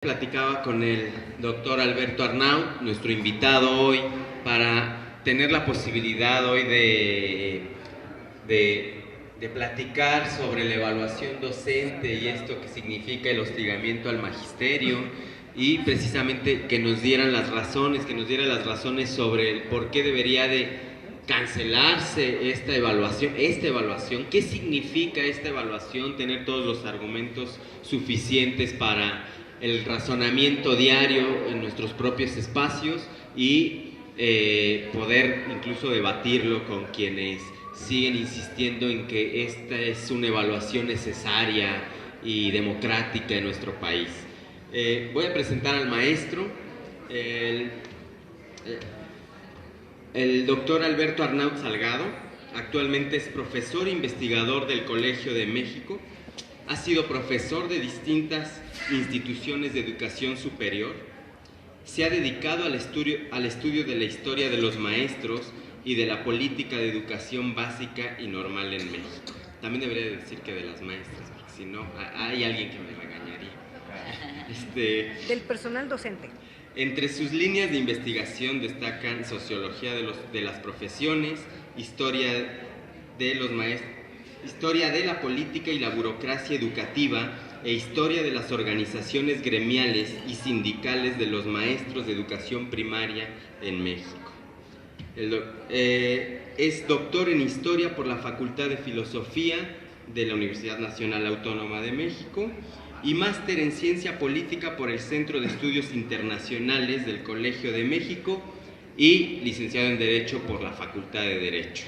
Platicaba con el doctor Alberto Arnaut, nuestro invitado hoy, para tener la posibilidad hoy de platicar sobre la evaluación docente y esto que significa el hostigamiento al magisterio, y precisamente que nos diera las razones sobre el por qué debería de cancelarse esta evaluación, qué significa esta evaluación, tener todos los argumentos suficientes para el razonamiento diario en nuestros propios espacios y poder incluso debatirlo con quienes siguen insistiendo en que esta es una evaluación necesaria y democrática en nuestro país. Voy a presentar al maestro, el doctor Alberto Arnaut Salgado. Actualmente es profesor e investigador del Colegio de México. Ha sido profesor de distintas instituciones de educación superior. Se ha dedicado al estudio de la historia de los maestros y de la política de educación básica y normal en México. También debería decir que de las maestras, porque si no, hay alguien que me regañaría. Del personal docente. Entre sus líneas de investigación destacan sociología de las profesiones, historia de los maestros, historia de la política y la burocracia educativa e historia de las organizaciones gremiales y sindicales de los maestros de educación primaria en México. Es doctor en Historia por la Facultad de Filosofía de la Universidad Nacional Autónoma de México y máster en Ciencia Política por el Centro de Estudios Internacionales del Colegio de México y licenciado en Derecho por la Facultad de Derecho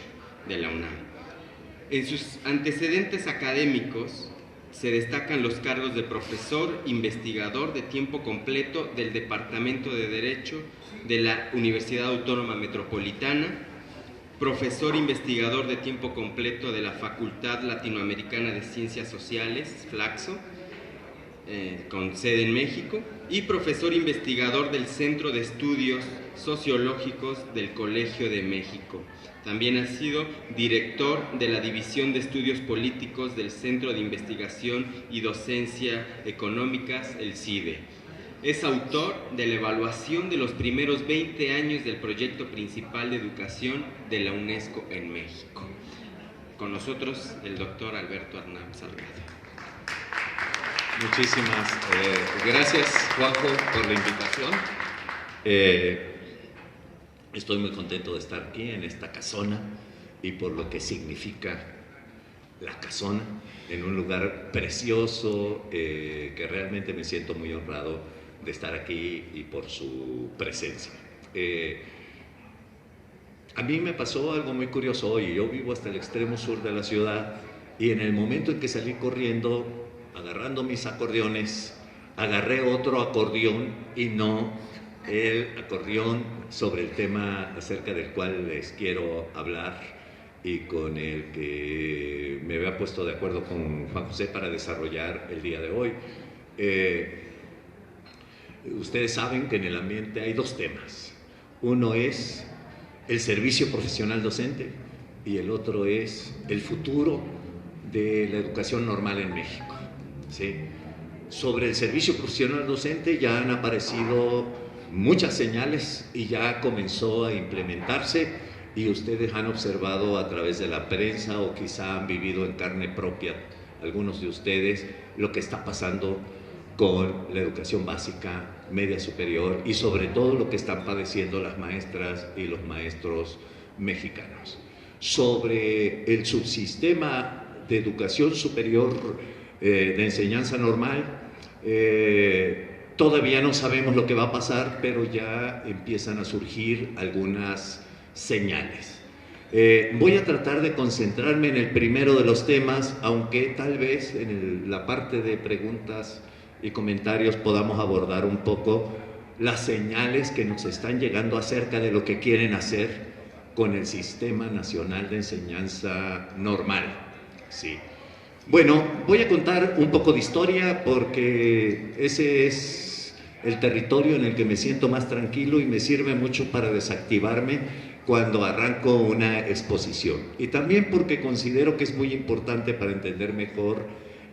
de la UNAM. En sus antecedentes académicos se destacan los cargos de profesor investigador de tiempo completo del Departamento de Derecho de la Universidad Autónoma Metropolitana, profesor investigador de tiempo completo de la Facultad Latinoamericana de Ciencias Sociales, FLACSO, con sede en México, y profesor investigador del Centro de Estudios Sociológicos del Colegio de México. También ha sido director de la División de Estudios Políticos del Centro de Investigación y Docencia Económicas, el CIDE. Es autor de la evaluación de los primeros 20 años del proyecto principal de educación de la UNESCO en México. Con nosotros el doctor Alberto Arnaut Salgado. Muchísimas gracias, Juanjo, por la invitación. Estoy muy contento de estar aquí en esta casona y por lo que significa la casona, en un lugar precioso, que realmente me siento muy honrado de estar aquí y por su presencia. A mí me pasó algo muy curioso hoy. Yo vivo hasta el extremo sur de la ciudad y en el momento en que salí corriendo, agarrando mis acordeones, agarré otro acordeón y no el acordeón sobre el tema acerca del cual les quiero hablar y con el que me había puesto de acuerdo con Juan José para desarrollar el día de hoy. Ustedes saben que en el ambiente hay dos temas. Uno es el servicio profesional docente y el otro es el futuro de la educación normal en México. ¿Sí? Sobre el servicio profesional docente ya han aparecido muchas señales y ya comenzó a implementarse y ustedes han observado a través de la prensa o quizá han vivido en carne propia, algunos de ustedes, lo que está pasando con la educación básica, media superior y sobre todo lo que están padeciendo las maestras y los maestros mexicanos. Sobre el subsistema de educación superior de enseñanza normal, todavía no sabemos lo que va a pasar, pero ya empiezan a surgir algunas señales. Voy a tratar de concentrarme en el primero de los temas, aunque tal vez en la parte de preguntas y comentarios podamos abordar un poco las señales que nos están llegando acerca de lo que quieren hacer con el Sistema Nacional de Enseñanza Normal. Sí. Bueno, voy a contar un poco de historia porque ese es el territorio en el que me siento más tranquilo y me sirve mucho para desactivarme cuando arranco una exposición. Y también porque considero que es muy importante para entender mejor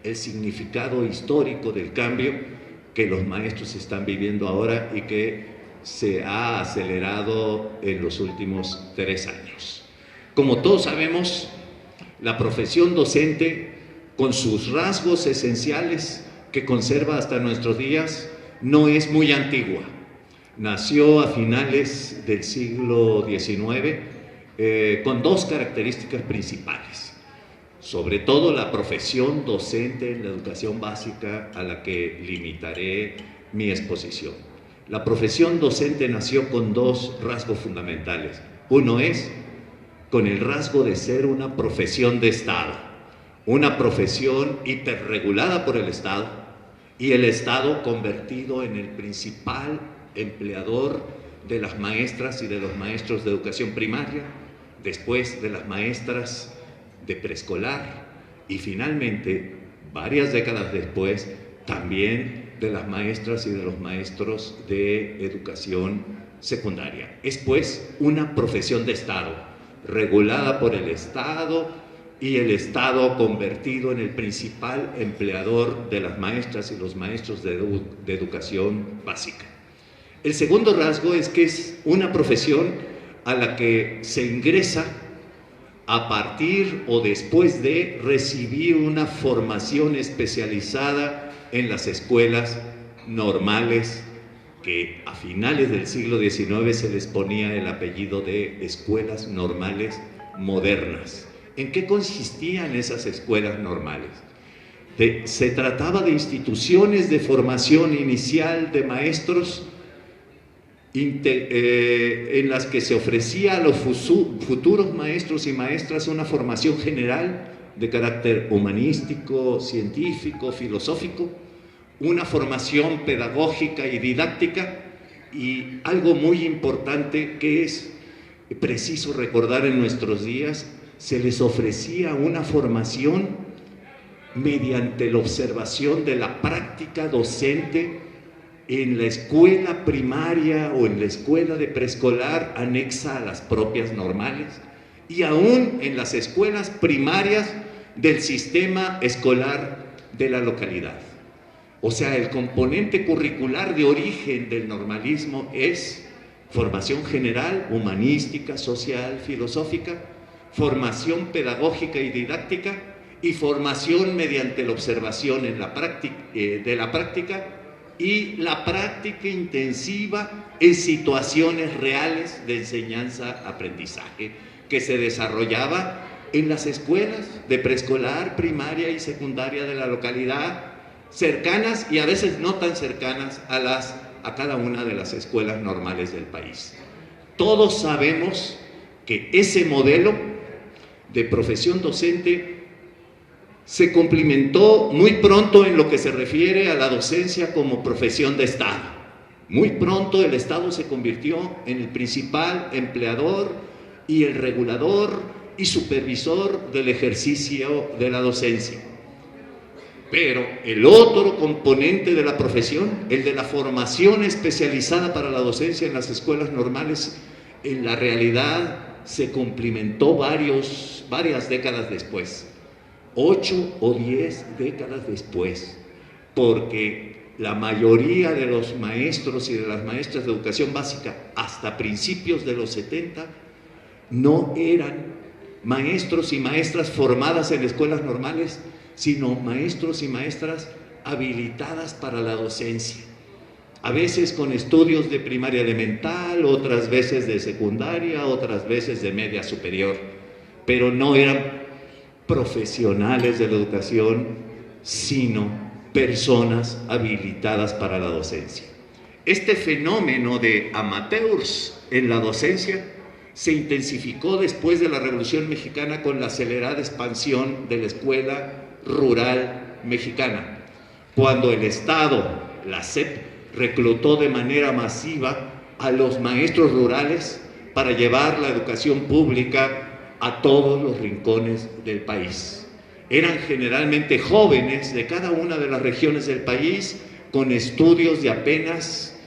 el significado histórico del cambio que los maestros están viviendo ahora y que se ha acelerado en los últimos 3 años. Como todos sabemos, la profesión docente, con sus rasgos esenciales que conserva hasta nuestros días, no es muy antigua. Nació a finales del siglo XIX con 2 características principales. Sobre todo la profesión docente en la educación básica, a la que limitaré mi exposición. La profesión docente nació con 2 rasgos fundamentales. Uno es con el rasgo de ser una profesión de Estado, una profesión hiperregulada por el Estado, y el Estado convertido en el principal empleador de las maestras y de los maestros de educación primaria, después de las maestras de preescolar y finalmente, varias décadas después, también de las maestras y de los maestros de educación secundaria. Es pues una profesión de Estado, regulada por el Estado y el Estado convertido en el principal empleador de las maestras y los maestros de educación básica. El segundo rasgo es que es una profesión a la que se ingresa a partir o después de recibir una formación especializada en las escuelas normales, que a finales del siglo XIX se les ponía el apellido de escuelas normales modernas. ¿En qué consistían esas escuelas normales? Se trataba de instituciones de formación inicial de maestros en las que se ofrecía a los futuros maestros y maestras una formación general de carácter humanístico, científico, filosófico, una formación pedagógica y didáctica, y algo muy importante que es preciso recordar en nuestros días: se les ofrecía una formación mediante la observación de la práctica docente en la escuela primaria o en la escuela de preescolar anexa a las propias normales, y aún en las escuelas primarias del sistema escolar de la localidad. O sea, el componente curricular de origen del normalismo es formación general, humanística, social, filosófica, formación pedagógica y didáctica, y formación mediante la observación en la práctica, de la práctica, y la práctica intensiva en situaciones reales de enseñanza-aprendizaje que se desarrollaba en las escuelas de preescolar, primaria y secundaria de la localidad, cercanas y a veces no tan cercanas a cada una de las escuelas normales del país. Todos sabemos que ese modelo de profesión docente se cumplimentó muy pronto en lo que se refiere a la docencia como profesión de Estado. Muy pronto el Estado se convirtió en el principal empleador y el regulador y supervisor del ejercicio de la docencia. Pero el otro componente de la profesión, el de la formación especializada para la docencia en las escuelas normales, en la realidad se cumplimentó varias décadas después. 8 o 10 décadas después, porque la mayoría de los maestros y de las maestras de educación básica hasta principios de los 70 no eran maestros y maestras formadas en escuelas normales, sino maestros y maestras habilitadas para la docencia, a veces con estudios de primaria elemental, otras veces de secundaria, otras veces de media superior, pero no eran profesionales de la educación, sino personas habilitadas para la docencia. Este fenómeno de amateurs en la docencia se intensificó después de la Revolución Mexicana con la acelerada expansión de la escuela rural mexicana, cuando el Estado, la SEP, reclutó de manera masiva a los maestros rurales para llevar la educación pública a todos los rincones del país. Eran generalmente jóvenes de cada una de las regiones del país con estudios de apenas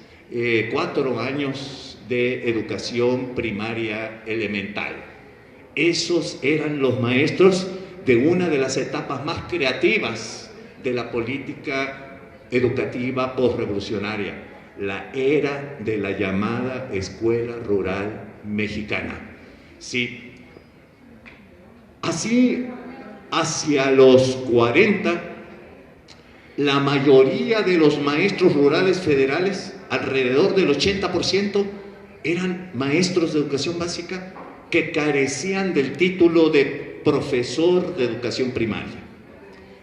4 años de educación primaria elemental. Esos eran los maestros de una de las etapas más creativas de la política educativa postrevolucionaria, la era de la llamada Escuela Rural Mexicana. Sí. Así, hacia los 40, la mayoría de los maestros rurales federales, alrededor del 80%, eran maestros de educación básica que carecían del título de profesor de educación primaria.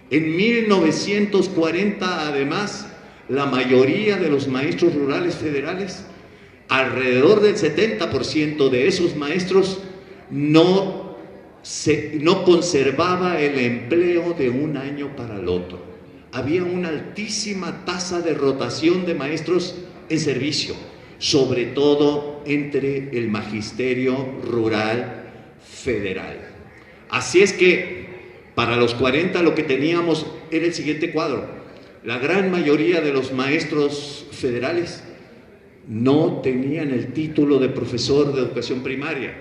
En 1940, además, la mayoría de los maestros rurales federales, alrededor del 70% de esos maestros, no conservaba el empleo de un año para el otro. Había una altísima tasa de rotación de maestros en servicio, sobre todo entre el magisterio rural federal. Así es que para los 40 lo que teníamos era el siguiente cuadro. La gran mayoría de los maestros federales no tenían el título de profesor de educación primaria,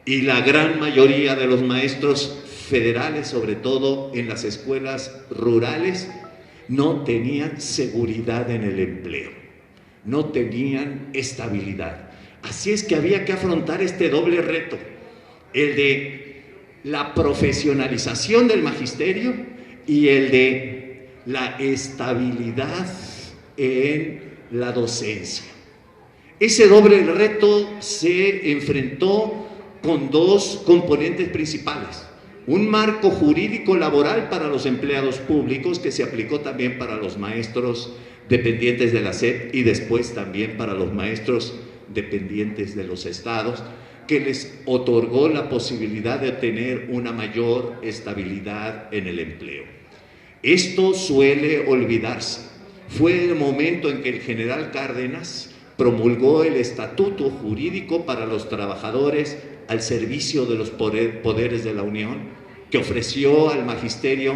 y la gran mayoría de los maestros federales, sobre todo en las escuelas rurales, no tenían seguridad en el empleo, no tenían estabilidad. Así es que había que afrontar este doble reto, el de la profesionalización del magisterio y el de la estabilidad en la docencia. Ese doble reto se enfrentó con dos componentes principales: un marco jurídico laboral para los empleados públicos, que se aplicó también para los maestros dependientes de la SEP y después también para los maestros dependientes de los estados, que les otorgó la posibilidad de tener una mayor estabilidad en el empleo. Esto suele olvidarse. Fue el momento en que el general Cárdenas promulgó el Estatuto Jurídico para los Trabajadores al servicio de los poderes de la Unión, que ofreció al magisterio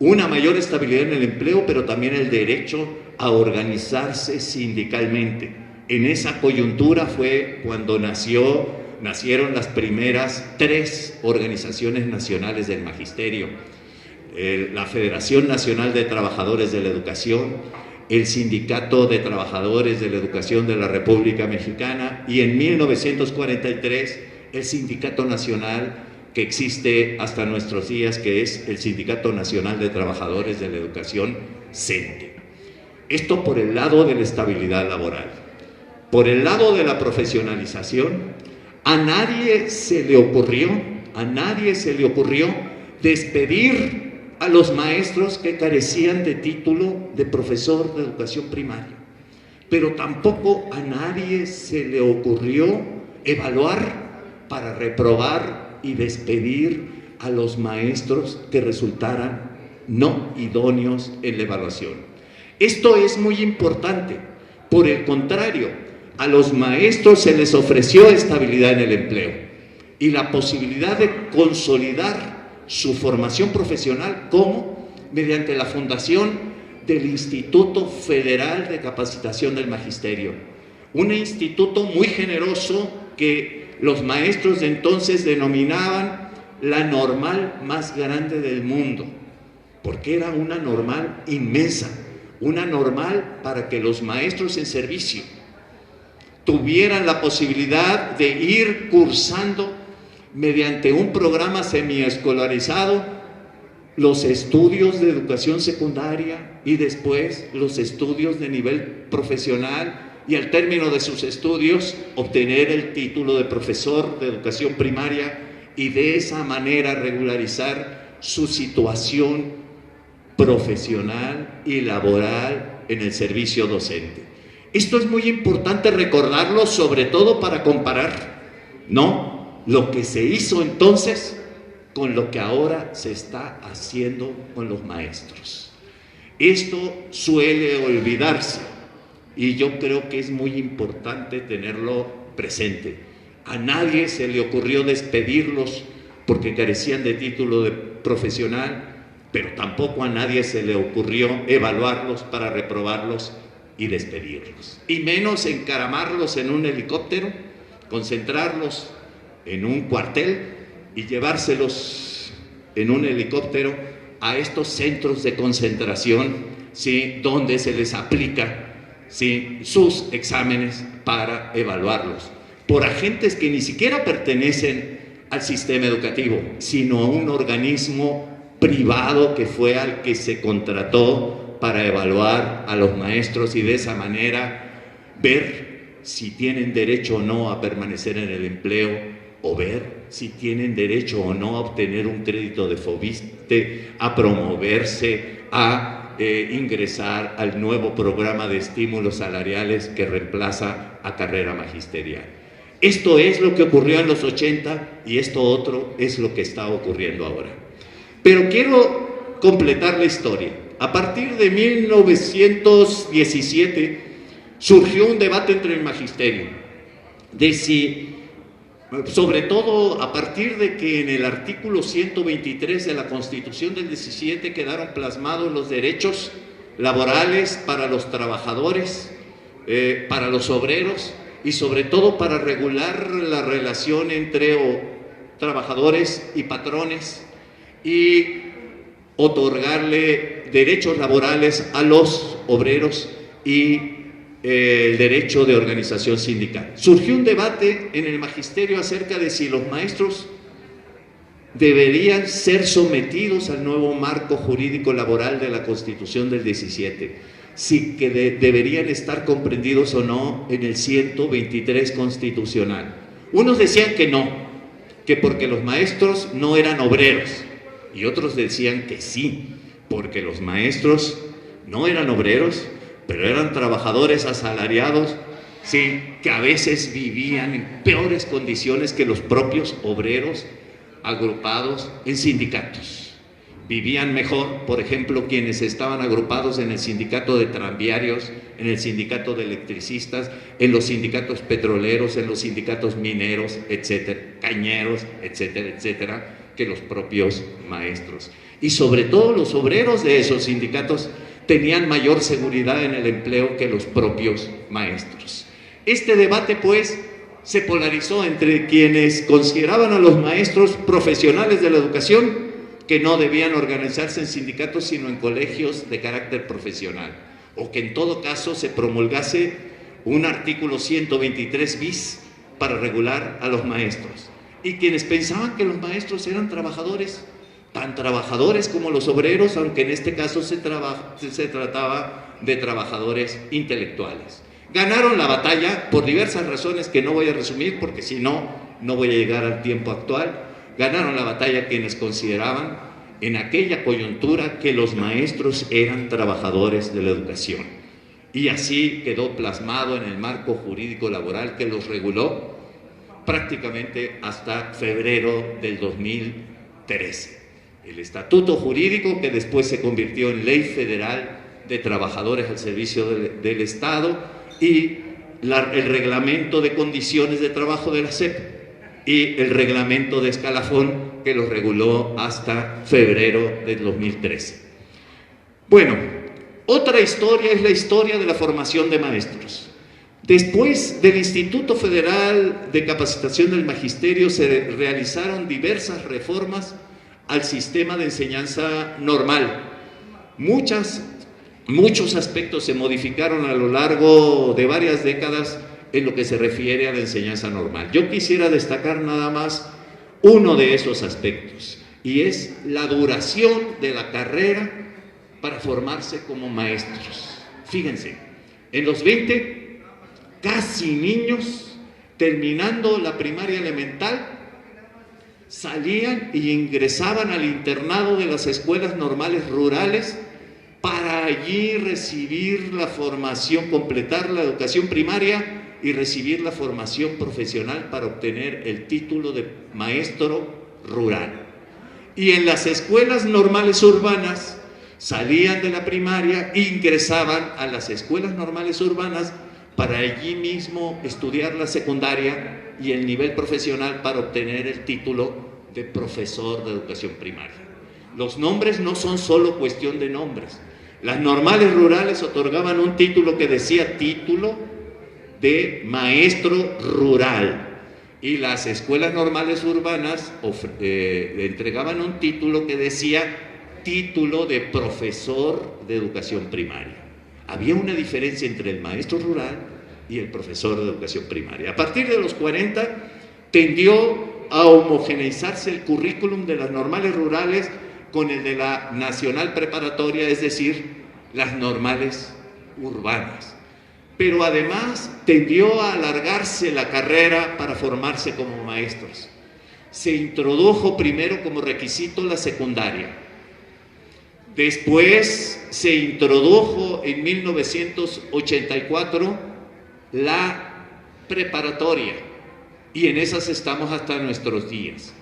una mayor estabilidad en el empleo, pero también el derecho a organizarse sindicalmente. En esa coyuntura fue cuando nacieron las primeras 3 organizaciones nacionales del magisterio: la Federación Nacional de Trabajadores de la Educación, el Sindicato de Trabajadores de la Educación de la República Mexicana y en 1943 el Sindicato Nacional que existe hasta nuestros días, que es el Sindicato Nacional de Trabajadores de la Educación, CENTE. Esto por el lado de la estabilidad laboral. Por el lado de la profesionalización, a nadie se le ocurrió despedir a los maestros que carecían de título de profesor de educación primaria, pero tampoco a nadie se le ocurrió evaluar para reprobar y despedir a los maestros que resultaran no idóneos en la evaluación. Esto es muy importante. Por el contrario, a los maestros se les ofreció estabilidad en el empleo y la posibilidad de consolidar su formación profesional, como mediante la fundación del Instituto Federal de Capacitación del Magisterio, un instituto muy generoso que los maestros de entonces denominaban la normal más grande del mundo, porque era una normal inmensa, una normal para que los maestros en servicio tuvieran la posibilidad de ir cursando mediante un programa semiescolarizado los estudios de educación secundaria y después los estudios de nivel profesional, y al término de sus estudios obtener el título de profesor de educación primaria y de esa manera regularizar su situación profesional y laboral en el servicio docente. Esto es muy importante recordarlo, sobre todo para comparar, ¿no?, lo que se hizo entonces con lo que ahora se está haciendo con los maestros. Esto suele olvidarse y yo creo que es muy importante tenerlo presente. A nadie se le ocurrió despedirlos porque carecían de título de profesional, pero tampoco a nadie se le ocurrió evaluarlos para reprobarlos y despedirlos, y menos encaramarlos en un helicóptero, concentrarlos en un cuartel y llevárselos en un helicóptero a estos centros de concentración ¿sí?, donde se les aplica, ¿sí?, sus exámenes para evaluarlos, por agentes que ni siquiera pertenecen al sistema educativo, sino a un organismo privado que fue al que se contrató para evaluar a los maestros y de esa manera ver si tienen derecho o no a permanecer en el empleo, o ver si tienen derecho o no a obtener un crédito de Fobiste, a promoverse, a ingresar al nuevo programa de estímulos salariales que reemplaza a carrera magisterial. Esto es lo que ocurrió en los 80 y esto otro es lo que está ocurriendo ahora. Pero quiero completar la historia. A partir de 1917 surgió un debate entre el magisterio de si, sobre todo a partir de que en el artículo 123 de la Constitución del 17 quedaron plasmados los derechos laborales para los trabajadores, para los obreros y sobre todo para regular la relación entre trabajadores y patrones y otorgarle derechos laborales a los obreros y el derecho de organización sindical. Surgió un debate en el magisterio acerca de si los maestros deberían ser sometidos al nuevo marco jurídico laboral de la Constitución del 17, si que deberían estar comprendidos o no en el 123 constitucional. Unos decían que no, que porque los maestros no eran obreros, y otros decían que sí, porque los maestros no eran obreros, pero eran trabajadores asalariados, sí, que a veces vivían en peores condiciones que los propios obreros agrupados en sindicatos. Vivían mejor, por ejemplo, quienes estaban agrupados en el sindicato de tranviarios, en el sindicato de electricistas, en los sindicatos petroleros, en los sindicatos mineros, etcétera, cañeros, etcétera, etcétera, que los propios maestros. Y sobre todo los obreros de esos sindicatos tenían mayor seguridad en el empleo que los propios maestros. Este debate, pues, se polarizó entre quienes consideraban a los maestros profesionales de la educación que no debían organizarse en sindicatos sino en colegios de carácter profesional, o que en todo caso se promulgase un artículo 123 bis para regular a los maestros, y quienes pensaban que los maestros eran trabajadores, tan trabajadores como los obreros, aunque en este caso se trataba de trabajadores intelectuales. Ganaron la batalla por diversas razones que no voy a resumir porque si no, no voy a llegar al tiempo actual. Ganaron la batalla quienes consideraban en aquella coyuntura que los maestros eran trabajadores de la educación. Y así quedó plasmado en el marco jurídico laboral que los reguló prácticamente hasta febrero del 2013. El estatuto jurídico que después se convirtió en Ley Federal de Trabajadores al Servicio del Estado y el Reglamento de Condiciones de Trabajo de la SEP y el reglamento de escalafón que los reguló hasta febrero del 2013. Bueno, otra historia es la historia de la formación de maestros. Después del Instituto Federal de Capacitación del Magisterio se realizaron diversas reformas al sistema de enseñanza normal. Muchos aspectos se modificaron a lo largo de varias décadas en lo que se refiere a la enseñanza normal. Yo quisiera destacar nada más uno de esos aspectos, y es la duración de la carrera para formarse como maestros. Fíjense, en los 20, casi niños terminando la primaria elemental salían y ingresaban al internado de las escuelas normales rurales para allí recibir la formación, completar la educación primaria y recibir la formación profesional para obtener el título de maestro rural. Y en las escuelas normales urbanas salían de la primaria e ingresaban a las escuelas normales urbanas para allí mismo estudiar la secundaria y el nivel profesional para obtener el título de profesor de educación primaria. Los nombres no son solo cuestión de nombres. Las normales rurales otorgaban un título que decía título de maestro rural y las escuelas normales urbanas entregaban un título que decía título de profesor de educación primaria. Había una diferencia entre el maestro rural y el profesor de educación primaria. A partir de los 40 tendió a homogeneizarse el currículum de las normales rurales con el de la nacional preparatoria, es decir, las normales urbanas. Pero además tendió a alargarse la carrera para formarse como maestros. Se introdujo primero como requisito la secundaria. Después se introdujo en 1984 la preparatoria, y en esas estamos hasta nuestros días.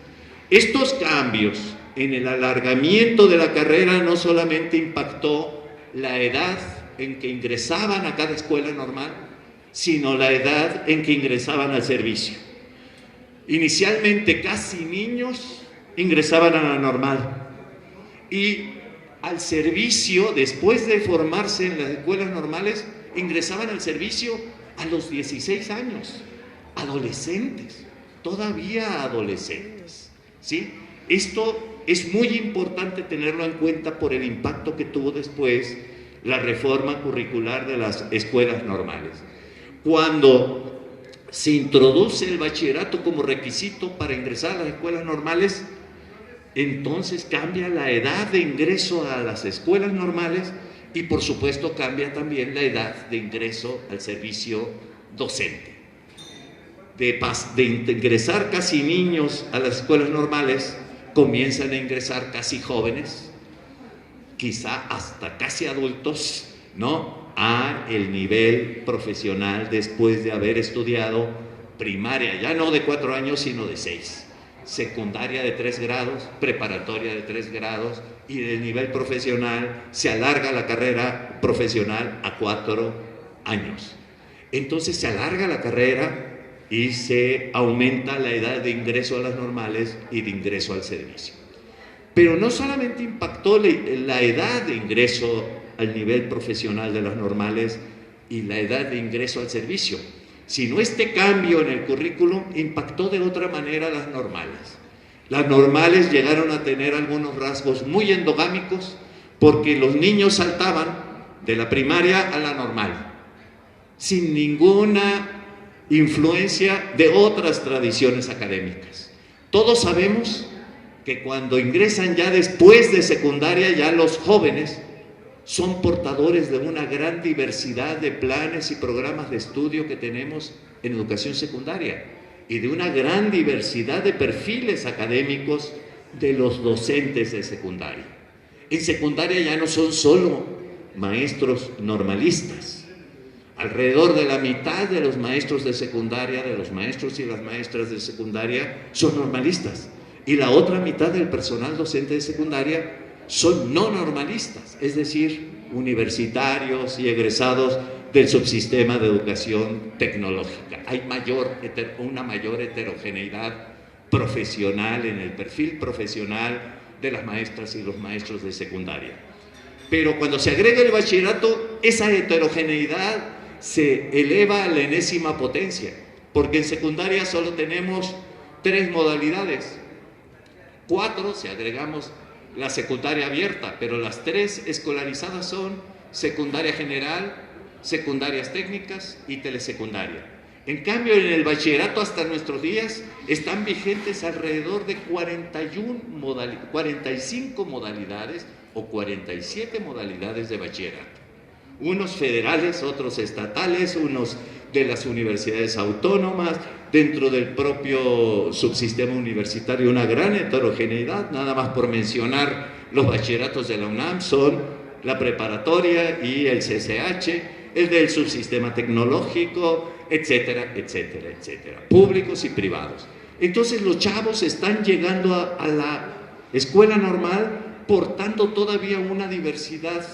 Estos cambios en el alargamiento de la carrera no solamente impactó la edad en que ingresaban a cada escuela normal, sino la edad en que ingresaban al servicio. Inicialmente casi niños ingresaban a la normal, y al servicio, después de formarse en las escuelas normales, ingresaban al servicio a los 16 años, adolescentes, todavía adolescentes, ¿sí? Esto es muy importante tenerlo en cuenta por el impacto que tuvo después la reforma curricular de las escuelas normales. Cuando se introduce el bachillerato como requisito para ingresar a las escuelas normales, entonces cambia la edad de ingreso a las escuelas normales y por supuesto cambia también la edad de ingreso al servicio docente. De ingresar casi niños a las escuelas normales, comienzan a ingresar casi jóvenes, quizá hasta casi adultos, ¿no?, a el nivel profesional después de haber estudiado primaria, ya no de 4 años, sino de 6. Secundaria de 3 grados, preparatoria de 3 grados, y del nivel profesional se alarga la carrera profesional a 4 años. Entonces se alarga la carrera y se aumenta la edad de ingreso a las normales y de ingreso al servicio. Pero no solamente impactó la edad de ingreso al nivel profesional de las normales y la edad de ingreso al servicio, sino este cambio en el currículum impactó de otra manera a las normales. Las normales llegaron a tener algunos rasgos muy endogámicos porque los niños saltaban de la primaria a la normal, sin ninguna influencia de otras tradiciones académicas. Todos sabemos que cuando ingresan ya después de secundaria, ya los jóvenes son portadores de una gran diversidad de planes y programas de estudio que tenemos en educación secundaria y de una gran diversidad de perfiles académicos de los docentes de secundaria. En secundaria ya no son solo maestros normalistas. Alrededor de la mitad de los maestros de secundaria, de los maestros y las maestras de secundaria, son normalistas. Y la otra mitad del personal docente de secundaria son no normalistas, es decir, universitarios y egresados del subsistema de educación tecnológica. Hay una mayor heterogeneidad profesional en el perfil profesional de las maestras y los maestros de secundaria. Pero cuando se agrega el bachillerato, esa heterogeneidad se eleva a la enésima potencia, porque en secundaria solo tenemos 3 modalidades, 4 si agregamos la secundaria abierta, pero las 3 escolarizadas son secundaria general, secundarias técnicas y telesecundaria. En cambio, en el bachillerato hasta nuestros días están vigentes alrededor de 45 modalidades o 47 modalidades de bachillerato. Unos federales, otros estatales, unos de las universidades autónomas, dentro del propio subsistema universitario una gran heterogeneidad. Nada más por mencionar los bachilleratos de la UNAM son la preparatoria y el CCH, el del subsistema tecnológico, etcétera, etcétera, etcétera, públicos y privados. Entonces los chavos están llegando a la escuela normal portando todavía una diversidad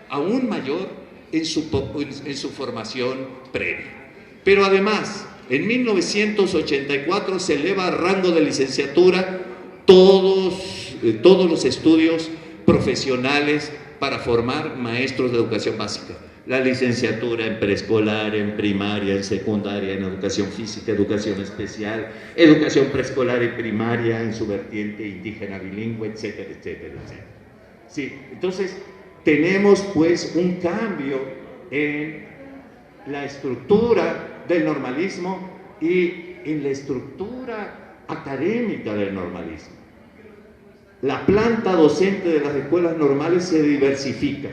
aún mayor en su formación previa. Pero además, en 1984 se eleva a rango de licenciatura todos los estudios profesionales para formar maestros de educación básica. La licenciatura en preescolar, en primaria, en secundaria, en educación física, educación especial, educación preescolar y primaria en su vertiente indígena bilingüe, etcétera, etcétera, etcétera. Sí, entonces tenemos pues un cambio en la estructura del normalismo y en la estructura académica del normalismo. La planta docente de las escuelas normales se diversifica.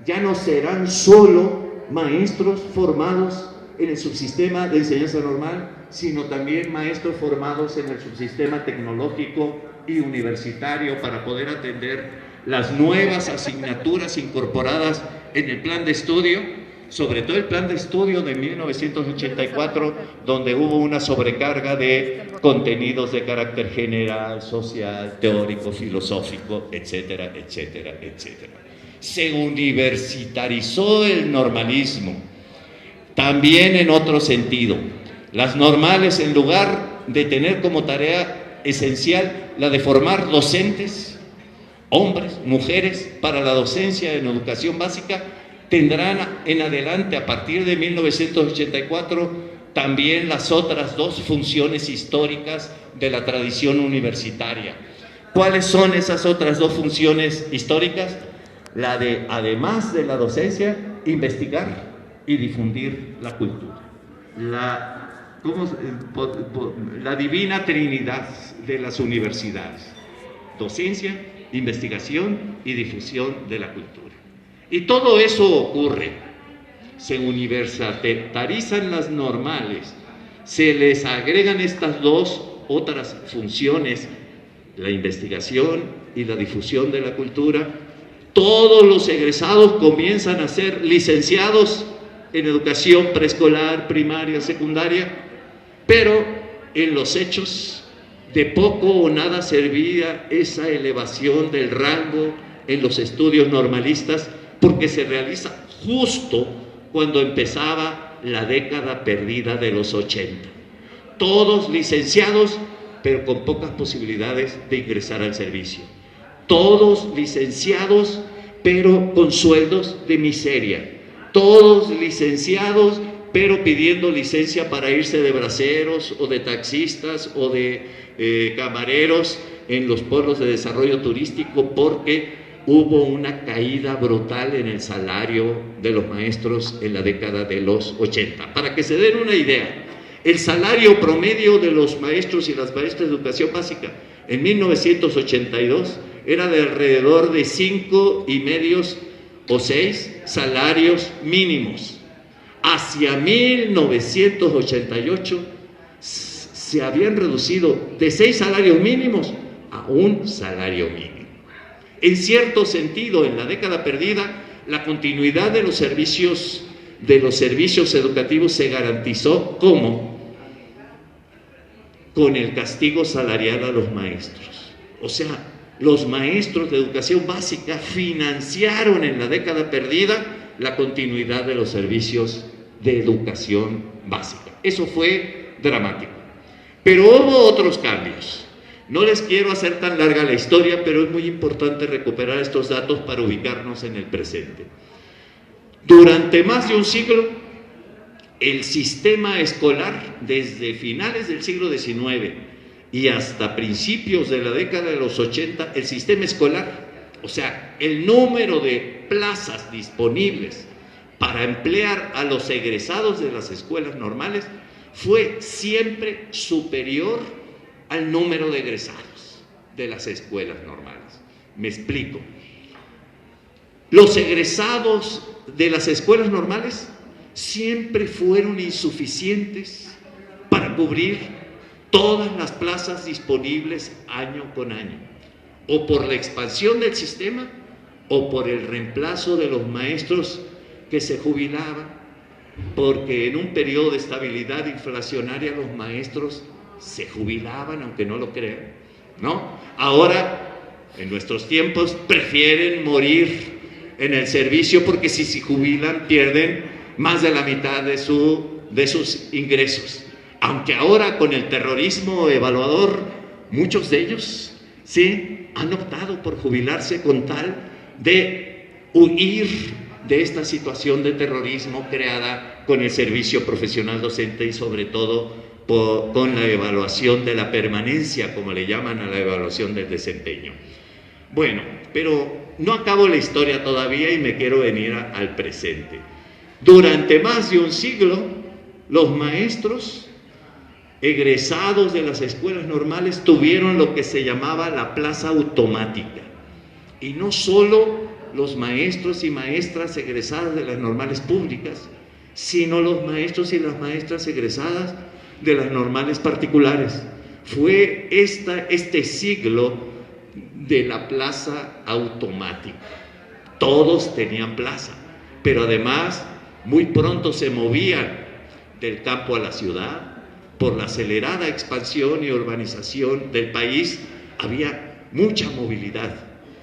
Ya no serán solo maestros formados en el subsistema de enseñanza normal, sino también maestros formados en el subsistema tecnológico y universitario para poder atender las nuevas asignaturas incorporadas en el plan de estudio, sobre todo el plan de estudio de 1984, donde hubo una sobrecarga de contenidos de carácter general, social, teórico, filosófico, etcétera, etcétera, etcétera. Se universitarizó el normalismo, también en otro sentido. Las normales, en lugar de tener como tarea esencial la de formar docentes, hombres, mujeres, para la docencia en educación básica, tendrán en adelante, a partir de 1984, también las otras dos funciones históricas de la tradición universitaria. ¿Cuáles son esas otras dos funciones históricas? La de, además de la docencia, investigar y difundir la cultura. La divina trinidad de las universidades: docencia, investigación y difusión de la cultura. Y todo eso ocurre, se universalizan las normales, se les agregan estas dos otras funciones, la investigación y la difusión de la cultura. Todos los egresados comienzan a ser licenciados en educación preescolar, primaria, secundaria, pero en los hechos de poco o nada servía esa elevación del rango en los estudios normalistas, porque se realiza justo cuando empezaba la década perdida de los 80. Todos licenciados, pero con pocas posibilidades de ingresar al servicio. Todos licenciados, pero con sueldos de miseria. Todos licenciados, pero pidiendo licencia para irse de braceros o de taxistas o de camareros en los pueblos de desarrollo turístico, porque hubo una caída brutal en el salario de los maestros en la década de los 80. Para que se den una idea, el salario promedio de los maestros y las maestras de educación básica en 1982 era de alrededor de 5,5 o 6 salarios mínimos. Hacia 1988 se habían reducido de 6 salarios mínimos a 1 salario mínimo. En cierto sentido, en la década perdida, la continuidad de los servicios educativos se garantizó. ¿Cómo? Con el castigo salarial a los maestros. O sea, los maestros de educación básica financiaron en la década perdida la continuidad de los servicios de educación básica. Eso fue dramático. Pero hubo otros cambios. No les quiero hacer tan larga la historia, pero es muy importante recuperar estos datos para ubicarnos en el presente. Durante más de un siglo, el sistema escolar, desde finales del siglo XIX y hasta principios de la década de los 80, el sistema escolar, o sea, el número de plazas disponibles para emplear a los egresados de las escuelas normales, fue siempre superior al número de egresados de las escuelas normales. Me explico. Los egresados de las escuelas normales siempre fueron insuficientes para cubrir todas las plazas disponibles año con año, o por la expansión del sistema o por el reemplazo de los maestros que se jubilaban, porque en un periodo de estabilidad inflacionaria los maestros se jubilaban, aunque no lo crean, ¿no? Ahora, en nuestros tiempos, prefieren morir en el servicio, porque si se jubilan pierden más de la mitad de sus ingresos. Aunque ahora, con el terrorismo evaluador, muchos de ellos sí han optado por jubilarse con tal de huir de esta situación de terrorismo creada con el servicio profesional docente y sobre todo con la evaluación de la permanencia, como le llaman a la evaluación del desempeño. Bueno, pero no acabo la historia todavía y me quiero venir al presente. Durante más de un siglo, los maestros egresados de las escuelas normales tuvieron lo que se llamaba la plaza automática. Y no solo los maestros y maestras egresadas de las normales públicas, sino los maestros y las maestras egresadas de las normales particulares. Fue este siglo de la plaza automática. Todos tenían plaza, pero además muy pronto se movían del campo a la ciudad. Por la acelerada expansión y urbanización del país había mucha movilidad,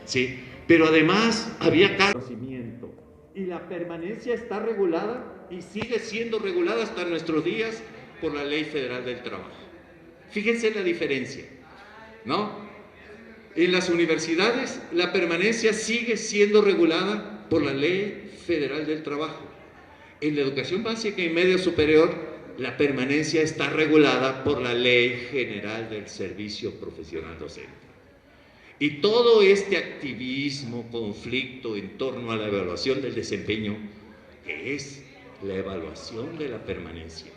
¿sí? Pero además había conocimiento, y la permanencia está regulada y sigue siendo regulada hasta nuestros días por la Ley Federal del Trabajo. Fíjense la diferencia, ¿no? En las universidades la permanencia sigue siendo regulada por la Ley Federal del Trabajo. En la educación básica y media superior, la permanencia está regulada por la Ley General del Servicio Profesional Docente. Y todo este activismo, conflicto en torno a la evaluación del desempeño, que es la evaluación de la permanencia,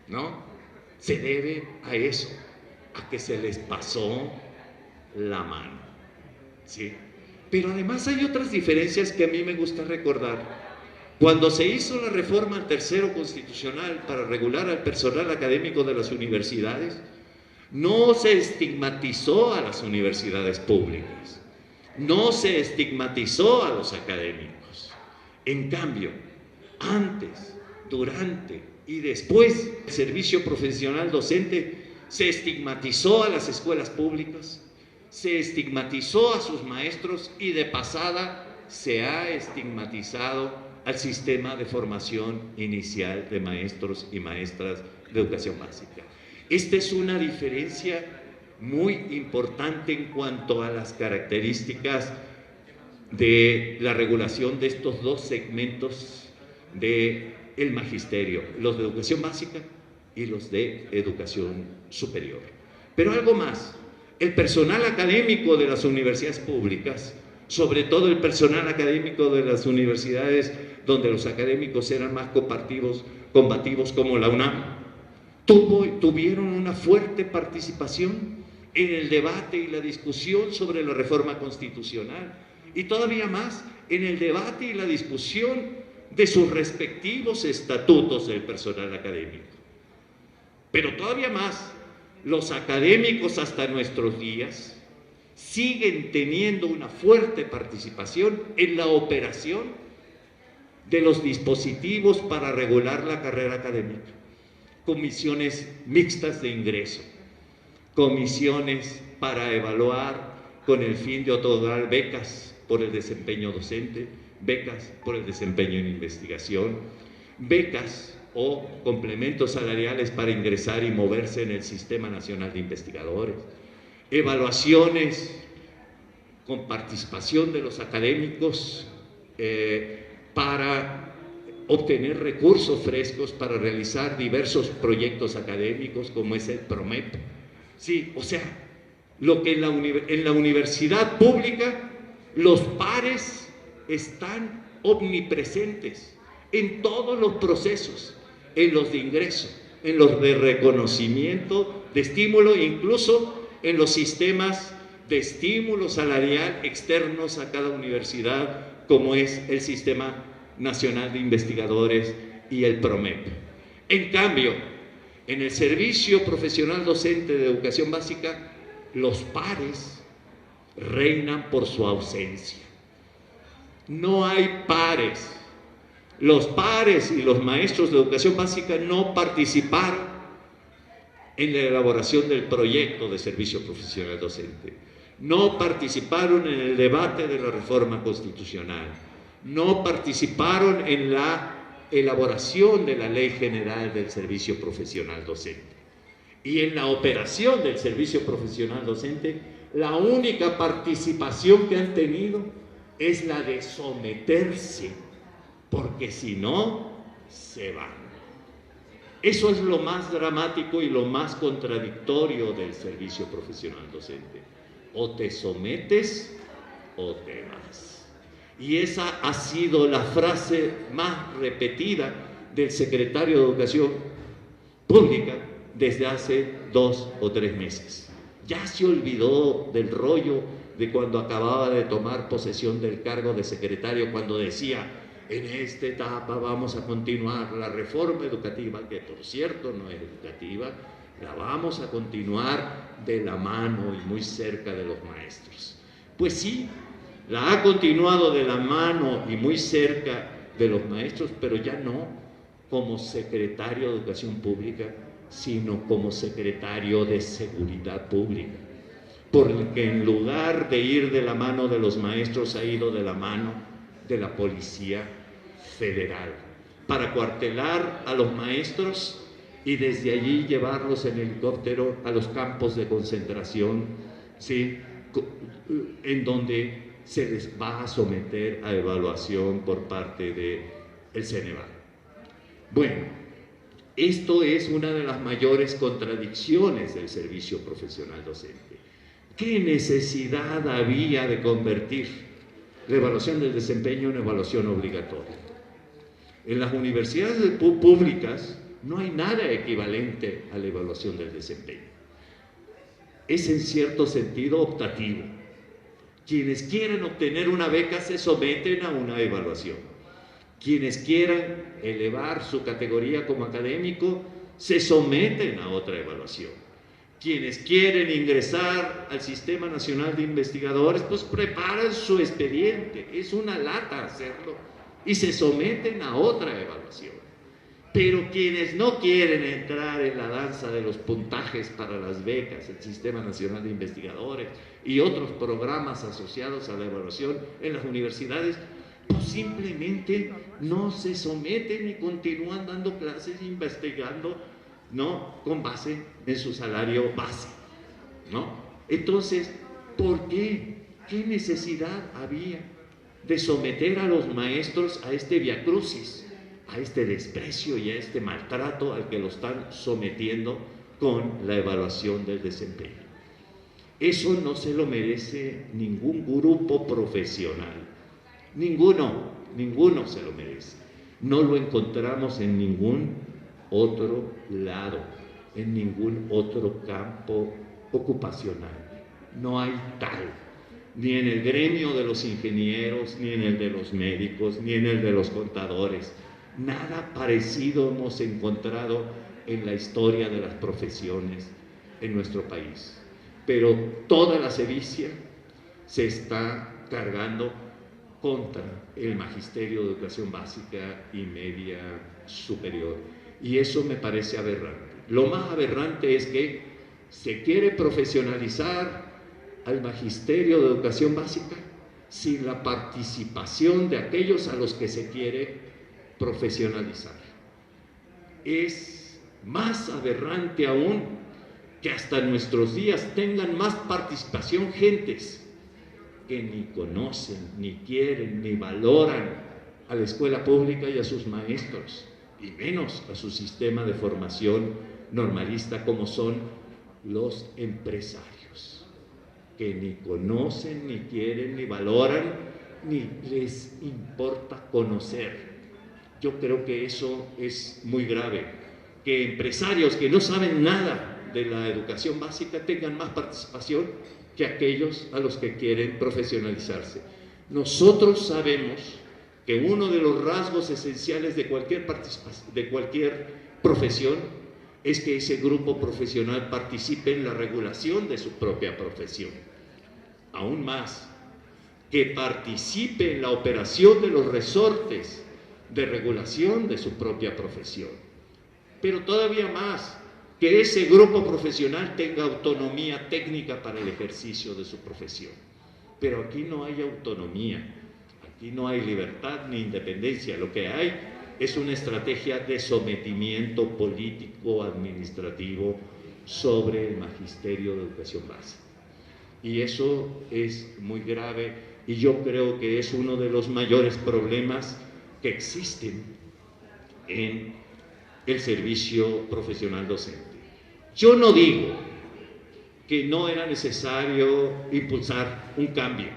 ¿no? Se debe a eso, a que se les pasó la mano, ¿sí? Pero además hay otras diferencias que a mí me gusta recordar. Cuando se hizo la reforma al tercero constitucional para regular al personal académico de las universidades, no se estigmatizó a las universidades públicas, no se estigmatizó a los académicos. En cambio, antes, durante y después del servicio profesional docente, se estigmatizó a las escuelas públicas, se estigmatizó a sus maestros y de pasada se ha estigmatizado al sistema de formación inicial de maestros y maestras de educación básica. Esta es una diferencia muy importante en cuanto a las características de la regulación de estos dos segmentos del magisterio, los de educación básica y los de educación superior. Pero algo más, el personal académico de las universidades públicas, sobre todo el personal académico de las universidades donde los académicos eran más combativos como la UNAM, tuvieron una fuerte participación en el debate y la discusión sobre la reforma constitucional, y todavía más en el debate y la discusión de sus respectivos estatutos del personal académico. Pero todavía más, los académicos hasta nuestros días siguen teniendo una fuerte participación en la operación de los dispositivos para regular la carrera académica. Comisiones mixtas de ingreso, comisiones para evaluar con el fin de otorgar becas por el desempeño docente, becas por el desempeño en investigación, becas o complementos salariales para ingresar y moverse en el Sistema Nacional de Investigadores, evaluaciones con participación de los académicos para obtener recursos frescos para realizar diversos proyectos académicos como es el PROMEP. Sí, o sea, lo que en la universidad pública los pares están omnipresentes en todos los procesos, en los de ingreso, en los de reconocimiento, de estímulo, incluso en los sistemas de estímulo salarial externos a cada universidad, como es el Sistema Nacional de Investigadores y el PROMEP. En cambio, en el servicio profesional docente de educación básica, los pares reinan por su ausencia. No hay pares. Los pares y los maestros de educación básica no participaron en la elaboración del proyecto de servicio profesional docente. No participaron en el debate de la reforma constitucional. No participaron en la elaboración de la Ley General del Servicio Profesional Docente. Y en la operación del servicio profesional docente, la única participación que han tenido es la de someterse, porque si no, se van. Eso es lo más dramático y lo más contradictorio del servicio profesional docente. O te sometes o temas. Y esa ha sido la frase más repetida del secretario de Educación Pública desde hace 2 o 3 meses. Ya se olvidó del rollo de cuando acababa de tomar posesión del cargo de secretario, cuando decía: en esta etapa vamos a continuar la reforma educativa, que por cierto no es educativa, la vamos a continuar de la mano y muy cerca de los maestros. Pues sí, la ha continuado de la mano y muy cerca de los maestros, pero ya no como secretario de Educación Pública, sino como secretario de Seguridad Pública, porque en lugar de ir de la mano de los maestros, ha ido de la mano de la Policía Federal para acuartelar a los maestros y desde allí llevarlos en helicóptero a los campos de concentración, ¿sí?, en donde se les va a someter a evaluación por parte del Ceneval. Bueno, esto es una de las mayores contradicciones del servicio profesional docente. ¿Qué necesidad había de convertir la evaluación del desempeño en evaluación obligatoria? En las universidades públicas no hay nada equivalente a la evaluación del desempeño. Es en cierto sentido optativo. Quienes quieren obtener una beca se someten a una evaluación. Quienes quieran elevar su categoría como académico se someten a otra evaluación. Quienes quieren ingresar al Sistema Nacional de Investigadores, pues preparan su expediente, es una lata hacerlo, y se someten a otra evaluación. Pero quienes no quieren entrar en la danza de los puntajes para las becas, el Sistema Nacional de Investigadores y otros programas asociados a la evaluación en las universidades, pues simplemente no se someten y continúan dando clases e investigando, ¿no?, con base en su salario base, ¿no? Entonces, ¿por qué? ¿Qué necesidad había de someter a los maestros a este viacrucis, a este desprecio y a este maltrato al que lo están sometiendo con la evaluación del desempeño? Eso no se lo merece ningún grupo profesional, ninguno se lo merece. No lo encontramos en ningún otro lado, en ningún otro campo ocupacional. No hay tal, ni en el gremio de los ingenieros, ni en el de los médicos, ni en el de los contadores. Nada parecido hemos encontrado en la historia de las profesiones en nuestro país. Pero toda la sevicia se está cargando contra el magisterio de educación básica y media superior. Y eso me parece aberrante. Lo más aberrante es que se quiere profesionalizar al magisterio de educación básica sin la participación de aquellos a los que se quiere profesionalizar. Es más aberrante aún que hasta nuestros días tengan más participación gentes que ni conocen, ni quieren, ni valoran a la escuela pública y a sus maestros, y menos a su sistema de formación normalista, como son los empresarios, que ni conocen, ni quieren, ni valoran, ni les importa conocer. Yo creo que eso es muy grave, que empresarios que no saben nada de la educación básica tengan más participación que aquellos a los que quieren profesionalizarse. Nosotros sabemos que uno de los rasgos esenciales de cualquier profesión es que ese grupo profesional participe en la regulación de su propia profesión. Aún más, que participe en la operación de los resortes de regulación de su propia profesión. Pero todavía más, que ese grupo profesional tenga autonomía técnica para el ejercicio de su profesión. Pero aquí no hay autonomía, aquí no hay libertad ni independencia. Lo que hay es una estrategia de sometimiento político, administrativo, sobre el magisterio de educación básica. Y eso es muy grave, y yo creo que es uno de los mayores problemas que existen en el servicio profesional docente. Yo no digo que no era necesario impulsar un cambio.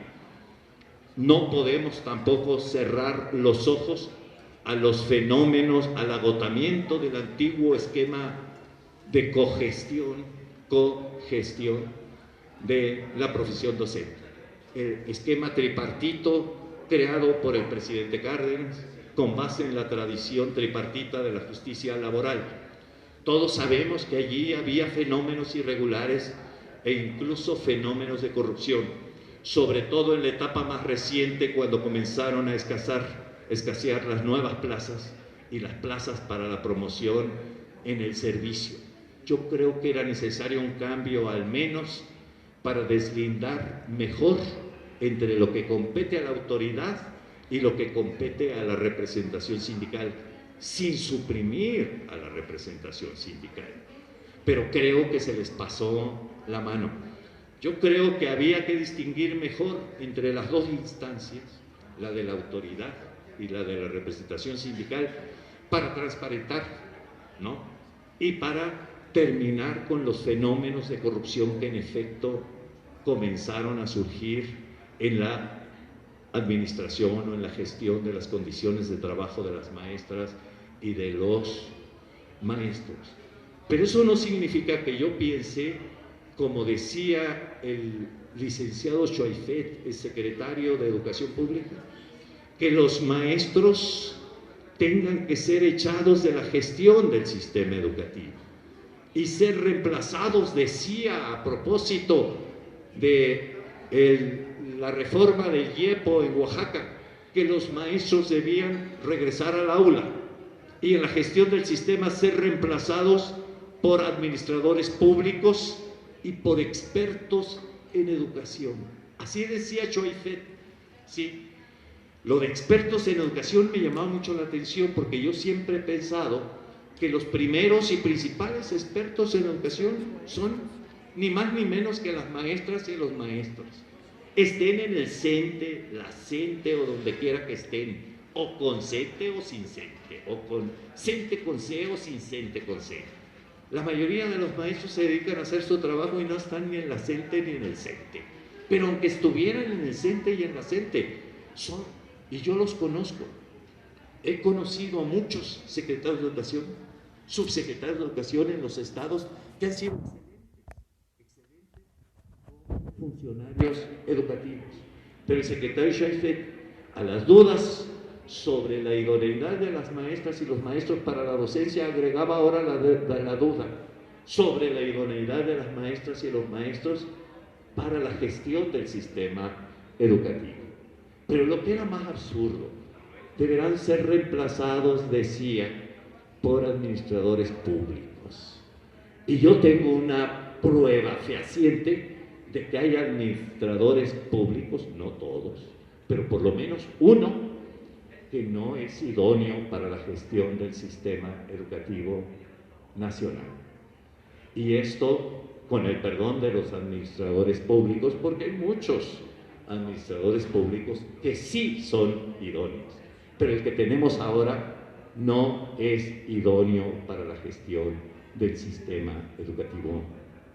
no podemos tampoco cerrar los ojos a los fenómenos, al agotamiento del antiguo esquema de cogestión de la profesión docente. El esquema tripartito creado por el presidente Cárdenas, con base en la tradición tripartita de la justicia laboral. Todos sabemos que allí había fenómenos irregulares e incluso fenómenos de corrupción, sobre todo en la etapa más reciente, cuando comenzaron a escasear las nuevas plazas y las plazas para la promoción en el servicio. Yo creo que era necesario un cambio, al menos para deslindar mejor entre lo que compete a la autoridad y lo que compete a la representación sindical, sin suprimir a la representación sindical. Pero creo que se les pasó la mano. Yo creo que había que distinguir mejor entre las dos instancias, la de la autoridad y la de la representación sindical, para transparentar, ¿no? Y para terminar con los fenómenos de corrupción que en efecto comenzaron a surgir en la administración o en la gestión de las condiciones de trabajo de las maestras y de los maestros. Pero eso no significa que yo piense, como decía el licenciado Choaifet, el secretario de Educación Pública, que los maestros tengan que ser echados de la gestión del sistema educativo y ser reemplazados, decía a propósito de la reforma del IEPO en Oaxaca, que los maestros debían regresar al aula y en la gestión del sistema ser reemplazados por administradores públicos y por expertos en educación. Así decía Choaifet, ¿sí? Lo de expertos en educación me llamaba mucho la atención, porque yo siempre he pensado que los primeros y principales expertos en educación son ni más ni menos que las maestras y los maestros. Estén en el CENTE, la CENTE o donde quiera que estén, o con CENTE o sin CENTE, o con CENTE con C o sin CENTE con C. La mayoría de los maestros se dedican a hacer su trabajo y no están ni en la CENTE ni en el CENTE. Pero aunque estuvieran en el CENTE y en la CENTE, son, y yo los conozco, he conocido a muchos secretarios de educación, subsecretarios de educación en los estados que han sido excelentes funcionarios educativos. Pero el secretario Choaifet, a las dudas sobre la idoneidad de las maestras y los maestros para la docencia, agregaba ahora la duda sobre la idoneidad de las maestras y los maestros para la gestión del sistema educativo. Pero lo que era más absurdo, deberán ser reemplazados, decía, por administradores públicos. Y yo tengo una prueba fehaciente de que hay administradores públicos, no todos, pero por lo menos uno, que no es idóneo para la gestión del sistema educativo nacional. Y esto con el perdón de los administradores públicos, porque hay muchos administradores públicos que sí son idóneos, pero el que tenemos ahora no es idóneo para la gestión del sistema educativo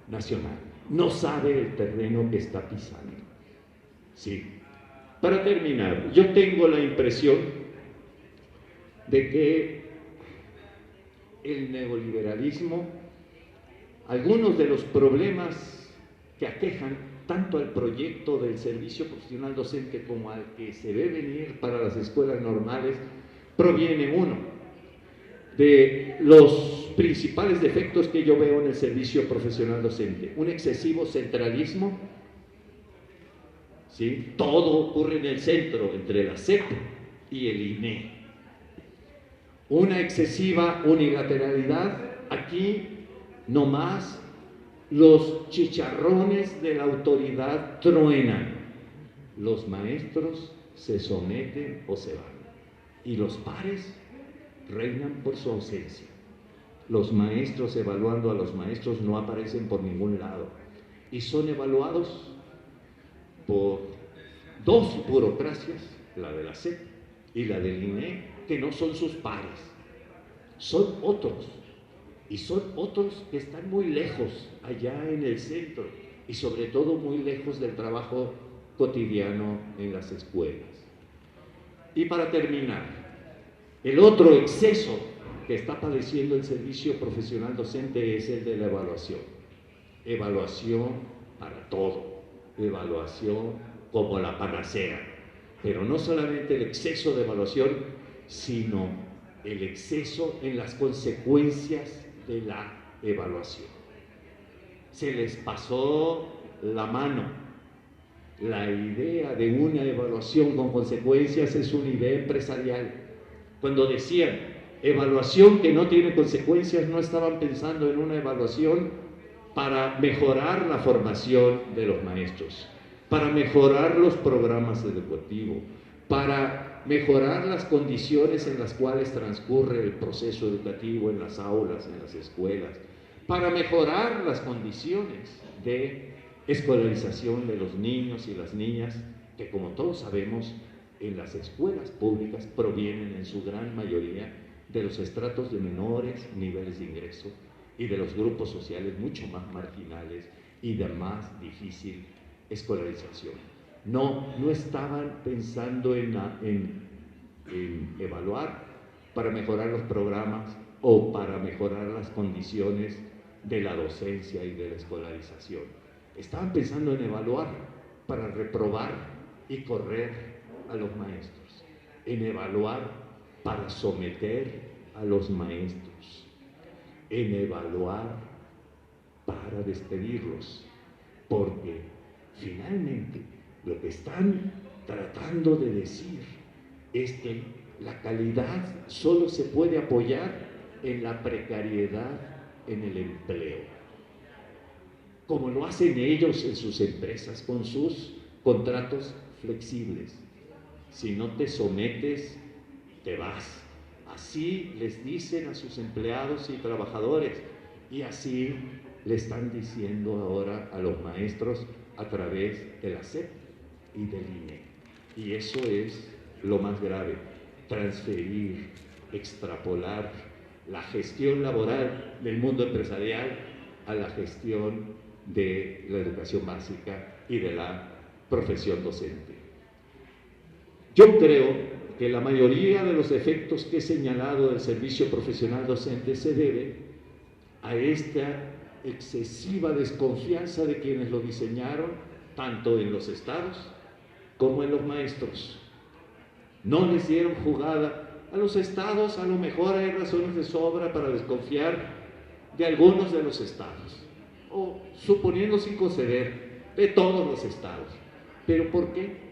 nacional. No sabe el terreno que está pisando. Sí. Para terminar, yo tengo la impresión de que el neoliberalismo, algunos de los problemas que aquejan tanto al proyecto del servicio profesional docente como al que se ve venir para las escuelas normales, proviene, uno, de los principales defectos que yo veo en el servicio profesional docente: un excesivo centralismo, ¿sí? Todo ocurre en el centro, entre la SEP y el INE. Una excesiva unilateralidad. Aquí nomás los chicharrones de la autoridad truenan, los maestros se someten o se van, y los pares reinan por su ausencia. Los maestros, evaluando a los maestros, no aparecen por ningún lado y son evaluados por dos burocracias, la de la SEP y la del INE, que no son sus pares, son otros, y son otros que están muy lejos, allá en el centro, y sobre todo muy lejos del trabajo cotidiano en las escuelas. Y para terminar, el otro exceso que está padeciendo el servicio profesional docente es el de la evaluación. Evaluación para todo, evaluación como la panacea, pero no solamente el exceso de evaluación, sino el exceso en las consecuencias de la evaluación. Se les pasó la mano. La idea de una evaluación con consecuencias es una idea empresarial. Cuando decían evaluación que no tiene consecuencias, no estaban pensando en una evaluación para mejorar la formación de los maestros, para mejorar los programas educativos, para mejorar las condiciones en las cuales transcurre el proceso educativo en las aulas, en las escuelas, para mejorar las condiciones de escolarización de los niños y las niñas, que como todos sabemos, en las escuelas públicas provienen en su gran mayoría de los estratos de menores niveles de ingreso y de los grupos sociales mucho más marginales y de más difícil escolarización. No estaban pensando en evaluar para mejorar los programas o para mejorar las condiciones de la docencia y de la escolarización. Estaban pensando en evaluar para reprobar y correr a los maestros, en evaluar para someter a los maestros, en evaluar para despedirlos, porque finalmente lo que están tratando de decir es que la calidad solo se puede apoyar en la precariedad en el empleo, como lo hacen ellos en sus empresas con sus contratos flexibles. Si no te sometes, te vas. Así les dicen a sus empleados y trabajadores, y así le están diciendo ahora a los maestros a través de la SEP y del INE. Y eso es lo más grave: transferir, extrapolar la gestión laboral del mundo empresarial a la gestión de la educación básica y de la profesión docente. Yo creo que la mayoría de los efectos que he señalado del servicio profesional docente se debe a esta excesiva desconfianza de quienes lo diseñaron, tanto en los estados como en los maestros. No les dieron jugada a los estados. A lo mejor hay razones de sobra para desconfiar de algunos de los estados, o suponiendo sin conceder de todos los estados. ¿Pero por qué?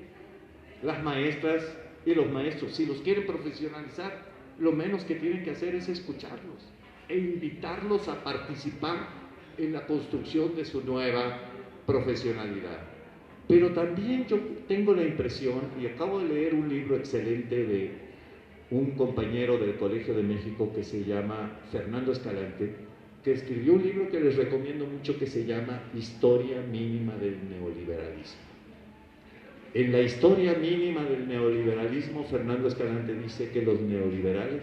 Las maestras y los maestros, si los quieren profesionalizar, lo menos que tienen que hacer es escucharlos e invitarlos a participar en la construcción de su nueva profesionalidad. Pero también yo tengo la impresión, y acabo de leer un libro excelente de un compañero del Colegio de México que se llama Fernando Escalante, que escribió un libro que les recomiendo mucho, que se llama Historia Mínima del Neoliberalismo. En la historia mínima del neoliberalismo, Fernando Escalante dice que los neoliberales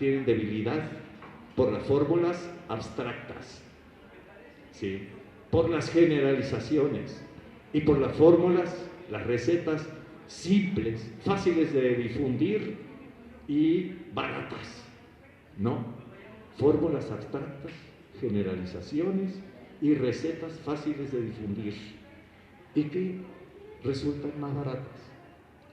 tienen debilidad por las fórmulas abstractas, ¿sí?, por las generalizaciones y por las fórmulas, las recetas simples, fáciles de difundir y baratas, ¿no? Fórmulas abstractas, generalizaciones y recetas fáciles de difundir y que resultan más baratas,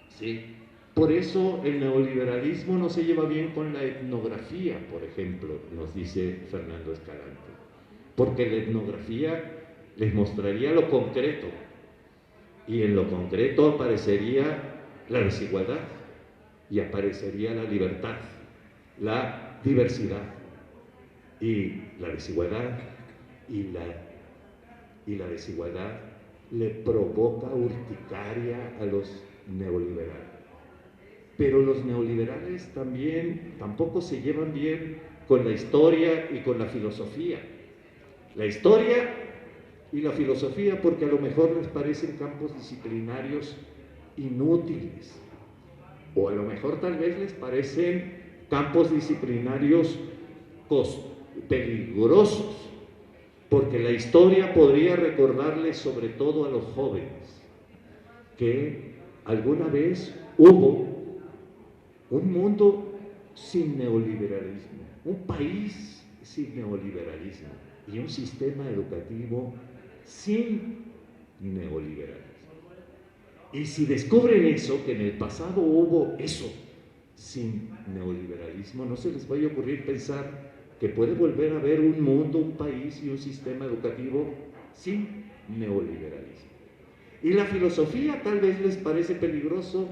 ¿sí? Por eso el neoliberalismo no se lleva bien con la etnografía, por ejemplo, nos dice Fernando Escalante, porque la etnografía les mostraría lo concreto, y en lo concreto aparecería la desigualdad y aparecería la libertad, la diversidad. Y la desigualdad y la desigualdad le provoca urticaria a los neoliberales. Pero los neoliberales tampoco se llevan bien con la historia y con la filosofía. La historia y la filosofía porque a lo mejor les parecen campos disciplinarios inútiles, o a lo mejor tal vez les parecen campos disciplinarios peligrosos, porque la historia podría recordarles, sobre todo a los jóvenes, que alguna vez hubo un mundo sin neoliberalismo, un país sin neoliberalismo y un sistema educativo sin neoliberalismo. Y si descubren eso, que en el pasado hubo eso sin neoliberalismo, no se les vaya a ocurrir pensar que puede volver a haber un mundo, un país y un sistema educativo sin neoliberalismo. Y la filosofía tal vez les parece peligroso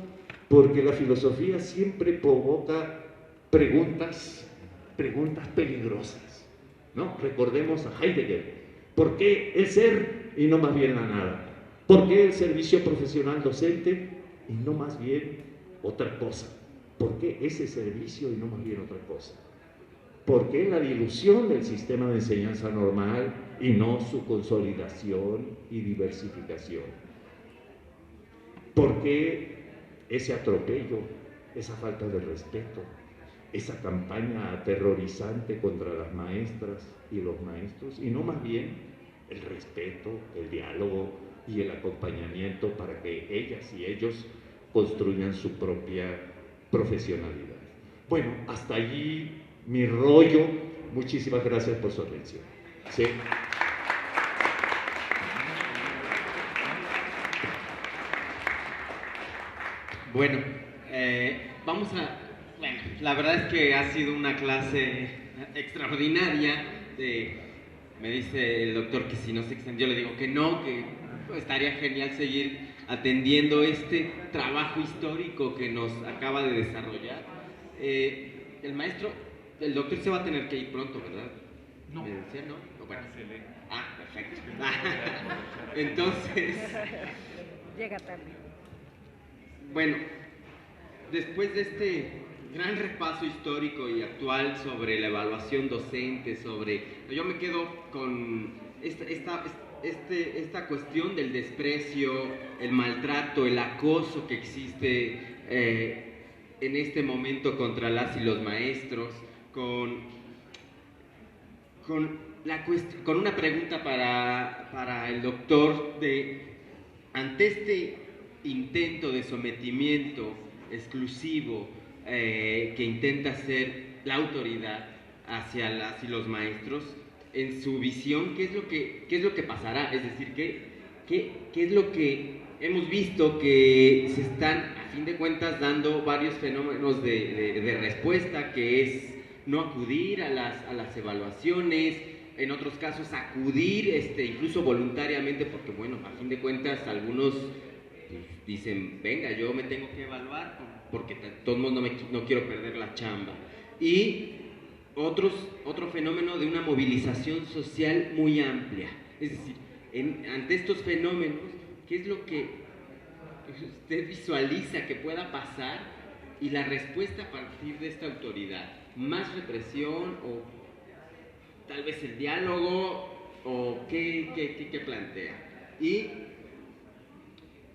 porque la filosofía siempre provoca preguntas peligrosas, ¿no? Recordemos a Heidegger. ¿Por qué el ser y no más bien la nada? ¿Por qué el servicio profesional docente y no más bien otra cosa? ¿Por qué ese servicio y no más bien otra cosa? ¿Por qué la dilución del sistema de enseñanza normal y no su consolidación y diversificación? ¿Por qué ese atropello, esa falta de respeto, esa campaña aterrorizante contra las maestras y los maestros? Y no más bien el respeto, el diálogo y el acompañamiento para que ellas y ellos construyan su propia profesionalidad. Bueno, hasta allí mi rollo. Muchísimas gracias por su atención. ¿Sí? Bueno, bueno, la verdad es que ha sido una clase extraordinaria. Me dice el doctor que si no se extendió, le digo que no, que estaría genial seguir atendiendo este trabajo histórico que nos acaba de desarrollar. El doctor se va a tener que ir pronto, ¿verdad? No. ¿Me decía, no? Bueno. Perfecto. Entonces... Llega tarde. Bueno, después de este gran repaso histórico y actual sobre la evaluación docente, yo me quedo con esta cuestión del desprecio, el maltrato, el acoso que existe en este momento contra las y los maestros, con una pregunta para el doctor ante este intento de sometimiento exclusivo que intenta hacer la autoridad hacia las y los maestros, en su visión, ¿qué es lo que pasará? Es decir, ¿qué es lo que hemos visto que se están, a fin de cuentas, dando varios fenómenos de respuesta, que es no acudir a las evaluaciones, en otros casos acudir incluso voluntariamente, porque bueno, a fin de cuentas algunos dicen, venga, yo me tengo que evaluar porque de todos modos no quiero perder la chamba. Y otro fenómeno de una movilización social muy amplia. Es decir, ante estos fenómenos, ¿qué es lo que usted visualiza que pueda pasar y la respuesta a partir de esta autoridad? ¿Más represión o tal vez el diálogo o qué plantea? Y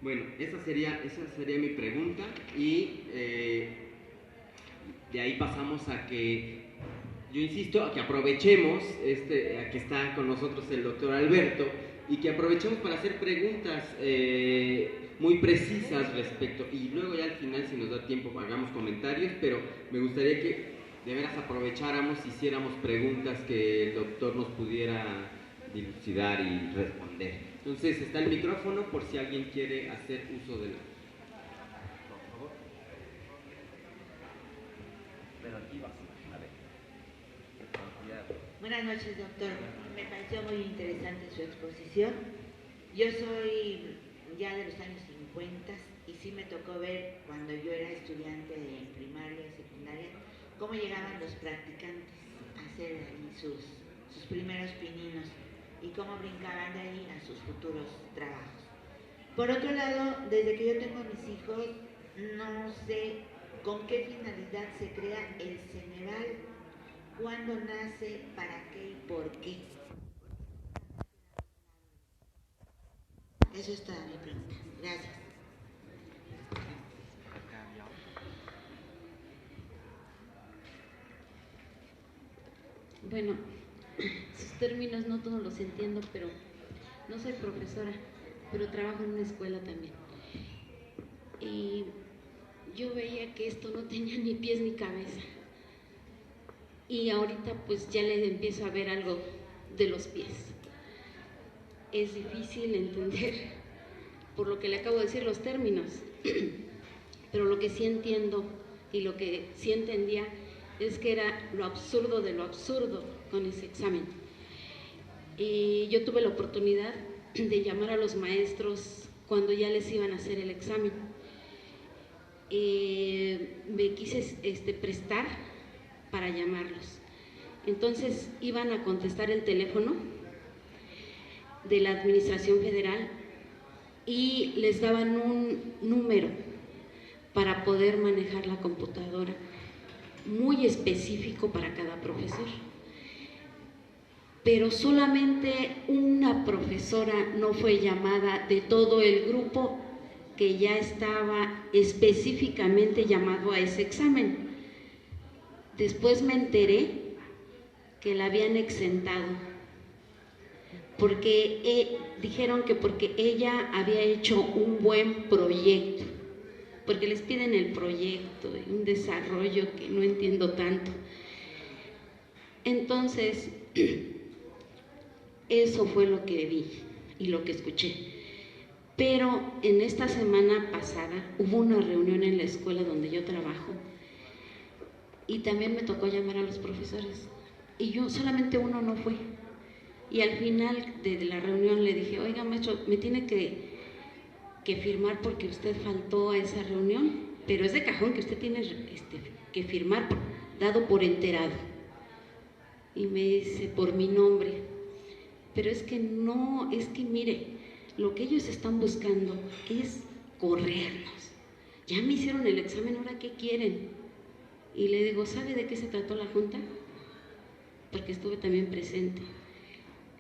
bueno, esa sería mi pregunta y de ahí pasamos a que, yo insisto, a que aprovechemos, a que está con nosotros el doctor Alberto, y que aprovechemos para hacer preguntas muy precisas respecto, y luego ya al final, si nos da tiempo, hagamos comentarios, pero me gustaría que de veras aprovecháramos, hiciéramos preguntas que el doctor nos pudiera dilucidar y responder. Entonces está el micrófono por si alguien quiere hacer uso de él. Por favor. Pero aquí vas, a ver. Buenas noches, doctor. Me pareció muy interesante su exposición. Yo soy ya de los años 50 y sí me tocó ver cuando yo era estudiante de primaria y secundaria cómo llegaban los practicantes a hacer ahí sus primeros pininos y cómo brincaban de ahí a sus futuros trabajos. Por otro lado, desde que yo tengo a mis hijos, no sé con qué finalidad se crea el Ceneval, cuándo nace, para qué y por qué. Eso es toda mi pregunta. Gracias. Bueno, sus términos no todos los entiendo, pero no soy profesora, pero trabajo en una escuela también. y yo veía que esto no tenía ni pies ni cabeza. Y ahorita pues ya le empiezo a ver algo de los pies. Es difícil entender, por lo que le acabo de decir, los términos, pero lo que sí entiendo y lo que sí entendía es que era lo absurdo de lo absurdo con ese examen. Y yo tuve la oportunidad de llamar a los maestros cuando ya les iban a hacer el examen. Me quise prestar para llamarlos. Entonces iban a contestar el teléfono de la Administración Federal y les daban un número para poder manejar la computadora, muy específico para cada profesor. Pero solamente una profesora no fue llamada de todo el grupo que ya estaba específicamente llamado a ese examen. Después me enteré que la habían exentado, porque dijeron que porque ella había hecho un buen proyecto, porque les piden el proyecto y un desarrollo que no entiendo tanto. Entonces, eso fue lo que vi y lo que escuché. Pero en esta semana pasada hubo una reunión en la escuela donde yo trabajo y también me tocó llamar a los profesores. Y yo, solamente uno no fue. Y al final de la reunión le dije, oiga maestro, me tiene que firmar porque usted faltó a esa reunión, pero es de cajón que usted tiene que firmar, dado por enterado. Y me dice, por mi nombre. Pero es que no, es que mire, lo que ellos están buscando es corrernos. Ya me hicieron el examen, ¿ahora qué quieren? Y le digo, ¿sabe de qué se trató la junta? Porque estuve también presente.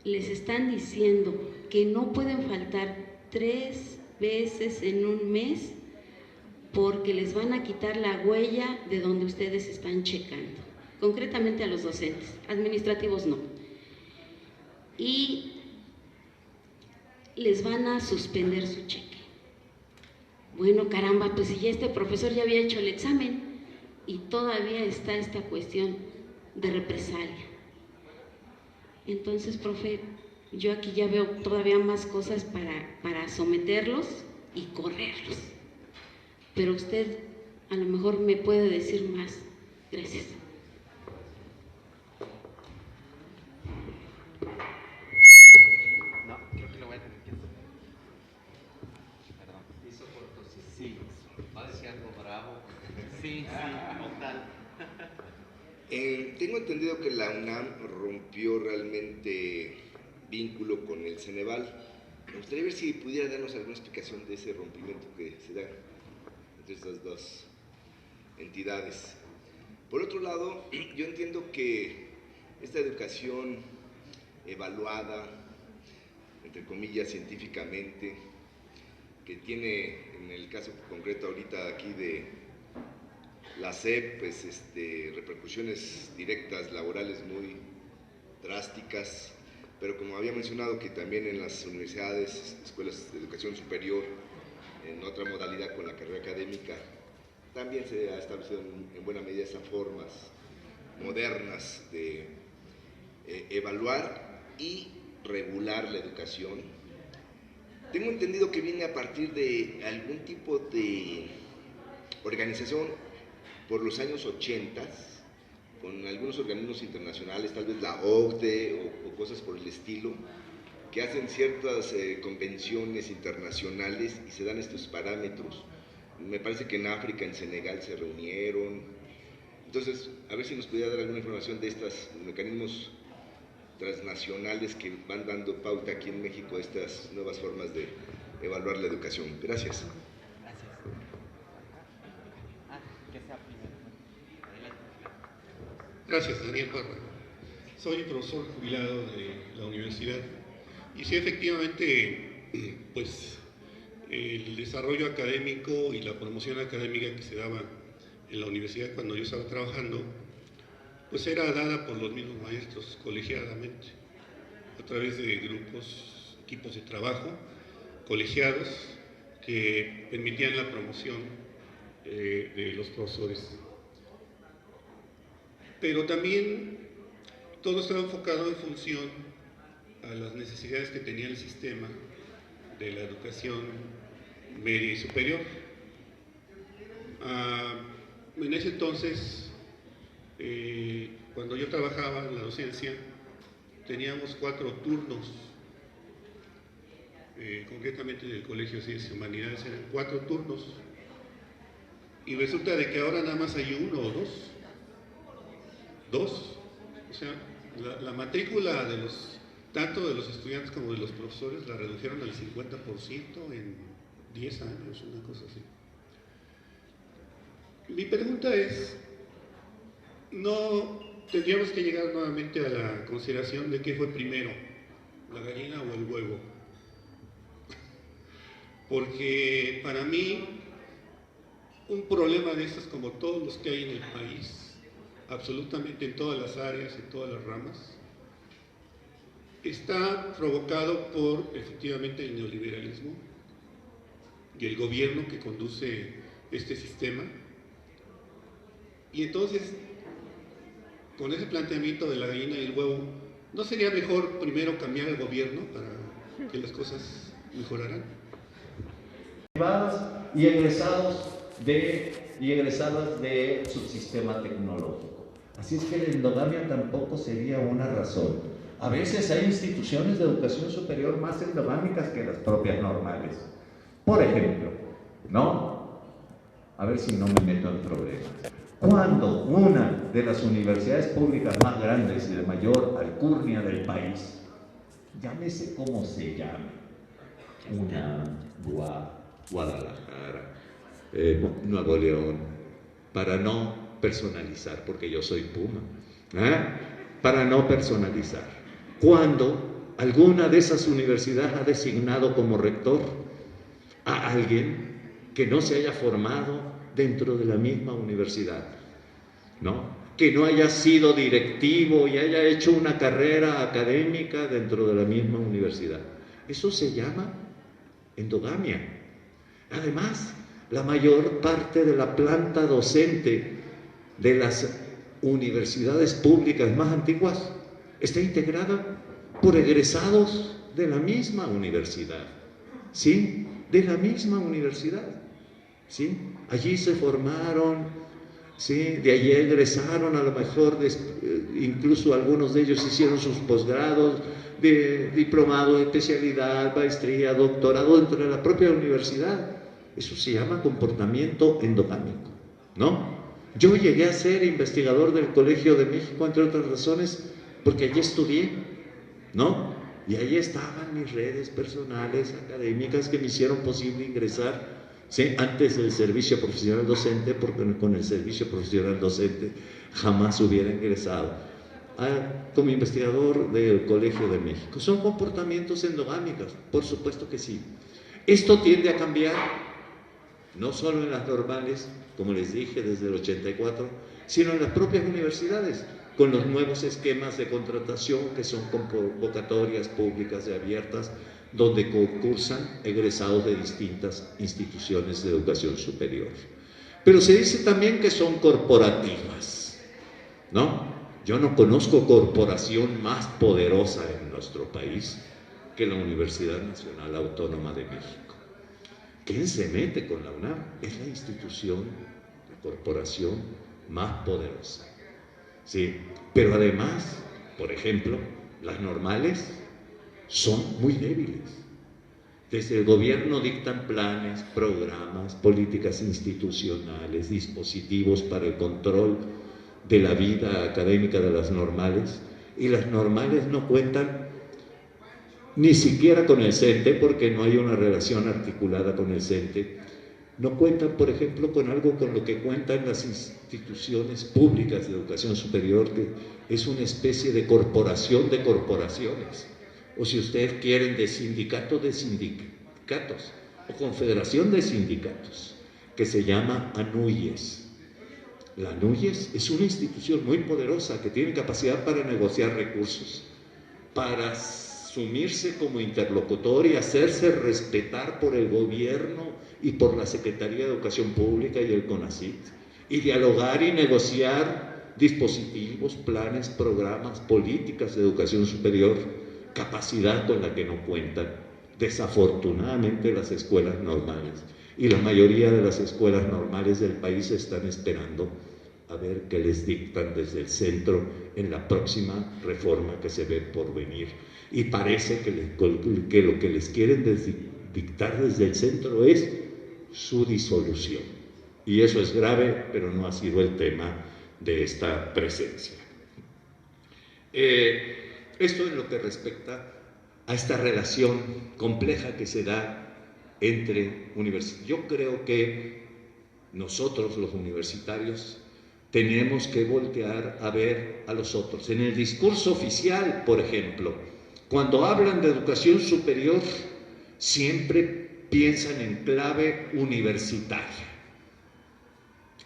Les están diciendo que no pueden faltar 3 veces en un mes porque les van a quitar la huella de donde ustedes están checando, concretamente a los docentes, administrativos no. Y les van a suspender su cheque. Bueno, caramba, pues si ya este profesor ya había hecho el examen y todavía está esta cuestión de represalia. Entonces, profe, yo aquí ya veo todavía más cosas para someterlos y correrlos. Pero usted a lo mejor me puede decir más. Gracias. No, creo que lo voy a tener que hacer. Perdón. Hizo corto, Sí. va a decir algo bravo. Sí, total. Tengo entendido que la UNAM rompió realmente vínculo con el Ceneval. Me gustaría ver si pudiera darnos alguna explicación de ese rompimiento que se da entre estas dos entidades. Por otro lado, yo entiendo que esta educación evaluada, entre comillas, científicamente, que tiene, en el caso concreto ahorita aquí de la SEP, pues repercusiones directas laborales muy drásticas, pero como había mencionado que también en las universidades, escuelas de educación superior, en otra modalidad con la carrera académica, también se ha establecido en buena medida esas formas modernas de evaluar y regular la educación. Tengo entendido que viene a partir de algún tipo de organización por los años 80, con algunos organismos internacionales, tal vez la OCDE o cosas por el estilo, que hacen ciertas convenciones internacionales y se dan estos parámetros. Me parece que en África, en Senegal se reunieron. Entonces, a ver si nos pudiera dar alguna información de estos mecanismos transnacionales que van dando pauta aquí en México a estas nuevas formas de evaluar la educación. Gracias. Gracias, Daniel Parra. Soy profesor jubilado de la universidad y sí, efectivamente, pues el desarrollo académico y la promoción académica que se daba en la universidad cuando yo estaba trabajando, pues era dada por los mismos maestros colegiadamente, a través de grupos, equipos de trabajo, colegiados, que permitían la promoción de los profesores. Pero también todo estaba enfocado en función a las necesidades que tenía el sistema de la educación media y superior. En ese entonces, cuando yo trabajaba en la docencia, teníamos 4 turnos, concretamente en el Colegio de Ciencias y Humanidades eran 4 turnos, y resulta de que ahora nada más hay 1 o 2. O sea, la matrícula de tanto de los estudiantes como de los profesores la redujeron al 50% en 10 años, una cosa así. Mi pregunta es, ¿no tendríamos que llegar nuevamente a la consideración de qué fue primero, la gallina o el huevo? Porque para mí, un problema de estos, como todos los que hay en el país, absolutamente en todas las áreas, en todas las ramas, está provocado por efectivamente el neoliberalismo y el gobierno que conduce este sistema. Y entonces, con ese planteamiento de la gallina y el huevo, ¿no sería mejor primero cambiar el gobierno para que las cosas mejoraran? Y egresadas de subsistema tecnológico. Así es que la endogamia tampoco sería una razón. A veces hay instituciones de educación superior más endogámicas que las propias normales. Por ejemplo, ¿no? A ver si no me meto en problemas. Cuando una de las universidades públicas más grandes y de mayor alcurnia del país, llámese como se llame, Guadalajara, Nuevo León, para no personalizar, porque yo soy Puma, para no personalizar, cuando alguna de esas universidades ha designado como rector a alguien que no se haya formado dentro de la misma universidad, ¿no? Que no haya sido directivo y haya hecho una carrera académica dentro de la misma universidad. Eso se llama endogamia. Además, la mayor parte de la planta docente de las universidades públicas más antiguas está integrada por egresados de la misma universidad, ¿sí? De la misma universidad, ¿sí? Allí se formaron, ¿sí? De allí egresaron, a lo mejor incluso algunos de ellos hicieron sus posgrados, de diplomado, de especialidad, maestría, doctorado dentro de la propia universidad. Eso se llama comportamiento endogámico, ¿no? Yo llegué a ser investigador del Colegio de México, entre otras razones, porque allí estudié, ¿no? Y ahí estaban mis redes personales, académicas, que me hicieron posible ingresar, ¿sí? Antes del servicio profesional docente, porque con el servicio profesional docente jamás hubiera ingresado como investigador del Colegio de México. ¿Son comportamientos endogámicos? Por supuesto que sí. Esto tiende a cambiar, no solo en las normales, como les dije, desde el 84, sino en las propias universidades, con los nuevos esquemas de contratación que son convocatorias públicas y abiertas, donde concursan egresados de distintas instituciones de educación superior. Pero se dice también que son corporativas, ¿no? Yo no conozco corporación más poderosa en nuestro país que la Universidad Nacional Autónoma de México. ¿Quién se mete con la UNAM? Es la institución, la corporación más poderosa. Sí, pero además, por ejemplo, las normales son muy débiles. Desde el gobierno dictan planes, programas, políticas institucionales, dispositivos para el control de la vida académica de las normales, y las normales no cuentan ni siquiera con el CENTE, porque no hay una relación articulada con el CENTE. No cuentan, por ejemplo, con algo con lo que cuentan las instituciones públicas de educación superior, que es una especie de corporación de corporaciones, o si ustedes quieren, de sindicato de sindicatos, o confederación de sindicatos, que se llama ANUYES. La ANUYES es una institución muy poderosa que tiene capacidad para negociar recursos, para asumirse como interlocutor y hacerse respetar por el gobierno y por la Secretaría de Educación Pública y el CONACYT, y dialogar y negociar dispositivos, planes, programas, políticas de educación superior, capacidad con la que no cuentan, desafortunadamente, las escuelas normales. Y la mayoría de las escuelas normales del país están esperando a ver qué les dictan desde el centro en la próxima reforma que se ve por venir. Y parece que lo que les quieren dictar desde el centro es su disolución. Y eso es grave, pero no ha sido el tema de esta presencia. Esto en lo que respecta a esta relación compleja que se da entre universidades. Yo creo que nosotros, los universitarios, tenemos que voltear a ver a los otros. En el discurso oficial, por ejemplo, cuando hablan de educación superior, siempre piensan en clave universitaria.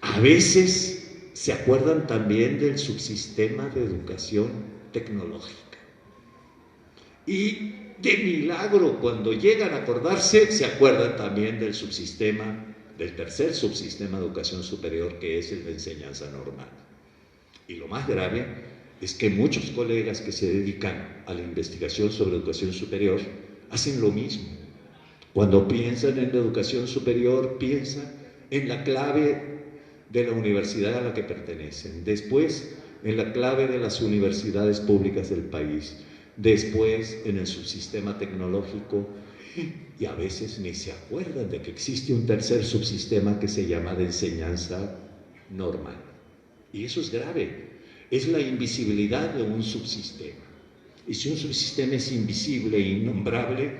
A veces se acuerdan también del subsistema de educación tecnológica. Y de milagro, cuando llegan a acordarse, se acuerdan también del subsistema, del tercer subsistema de educación superior, que es el de enseñanza normal. Y lo más grave es que muchos colegas que se dedican a la investigación sobre educación superior hacen lo mismo. Cuando piensan en la educación superior, piensan en la clave de la universidad a la que pertenecen, después en la clave de las universidades públicas del país, después en el subsistema tecnológico, y a veces ni se acuerdan de que existe un tercer subsistema que se llama de enseñanza normal. Y eso es grave, es la invisibilidad de un subsistema. Y si un subsistema es invisible e innombrable,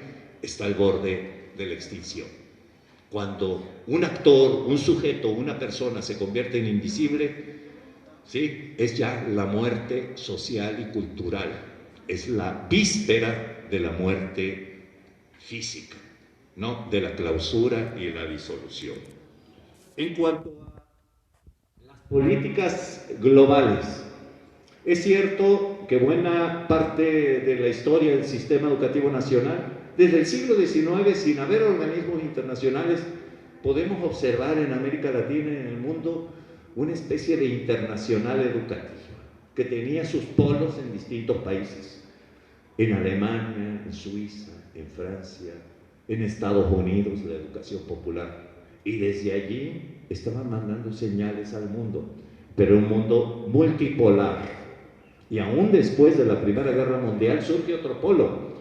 está al borde de la extinción. Cuando un actor, un sujeto, una persona se convierte en invisible, ¿sí?, es ya la muerte social y cultural, es la víspera de la muerte física, ¿no?, de la clausura y la disolución. En cuanto a las políticas globales, es cierto que buena parte de la historia del sistema educativo nacional, desde el siglo XIX, sin haber organismos internacionales, podemos observar en América Latina y en el mundo una especie de internacional educativa que tenía sus polos en distintos países, en Alemania, en Suiza, en Francia, en Estados Unidos, la educación popular, y desde allí estaban mandando señales al mundo, pero un mundo multipolar. Y aún después de la Primera Guerra Mundial surge otro polo,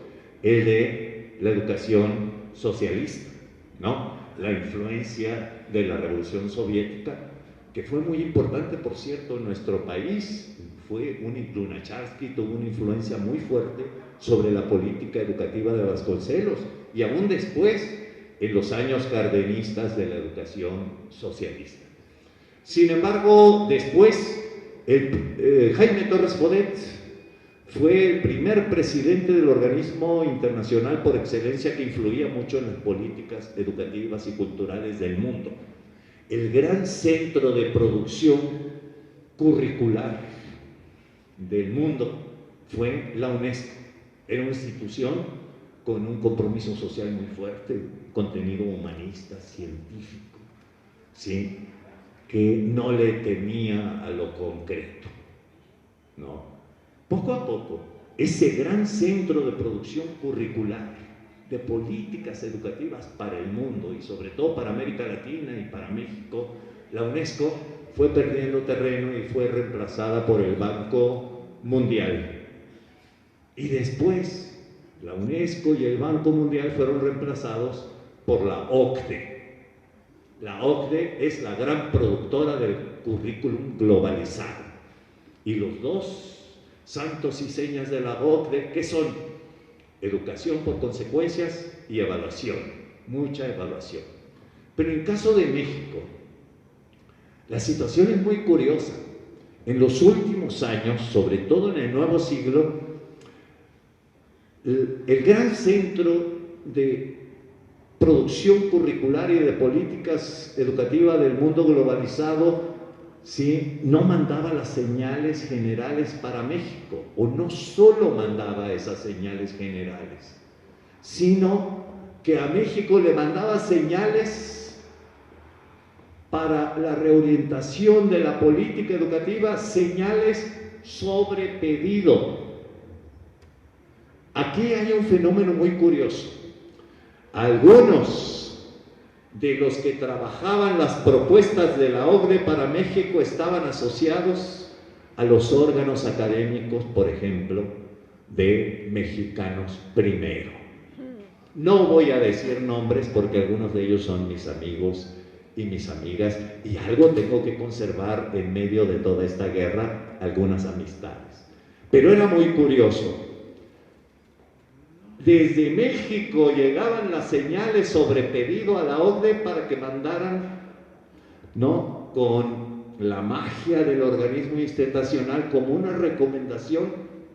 el de la educación socialista, ¿no?, la influencia de la Revolución Soviética, que fue muy importante, por cierto, en nuestro país. Lunacharsky tuvo una influencia muy fuerte sobre la política educativa de Vasconcelos, y aún después, en los años cardenistas de la educación socialista. Sin embargo, después, Jaime Torres Bodet fue el primer presidente del organismo internacional por excelencia que influía mucho en las políticas educativas y culturales del mundo. El gran centro de producción curricular del mundo fue la UNESCO. Era una institución con un compromiso social muy fuerte, contenido humanista, científico, ¿sí?, que no le temía a lo concreto, ¿no? Poco a poco, ese gran centro de producción curricular, de políticas educativas para el mundo y sobre todo para América Latina y para México, la UNESCO fue perdiendo terreno y fue reemplazada por el Banco Mundial. Y después, la UNESCO y el Banco Mundial fueron reemplazados por la OCDE. La OCDE es la gran productora del currículum globalizado. Y los dos santos y señas de la OCDE, ¿qué son? Educación por consecuencias y evaluación, mucha evaluación. Pero en caso de México, la situación es muy curiosa. En los últimos años, sobre todo en el nuevo siglo, el gran centro de producción curricular y de políticas educativas del mundo globalizado ¿sí?, no mandaba las señales generales para México, o no solo mandaba esas señales generales, sino que a México le mandaba señales para la reorientación de la política educativa, señales sobre pedido. Aquí hay un fenómeno muy curioso. Algunos de los que trabajaban las propuestas de la OCDE para México estaban asociados a los órganos académicos, por ejemplo, de Mexicanos Primero. No voy a decir nombres porque algunos de ellos son mis amigos y mis amigas, y algo tengo que conservar en medio de toda esta guerra, algunas amistades. Pero era muy curioso. Desde México llegaban las señales sobre pedido a la OCDE para que mandaran, ¿no?, con la magia del organismo institucional, como una recomendación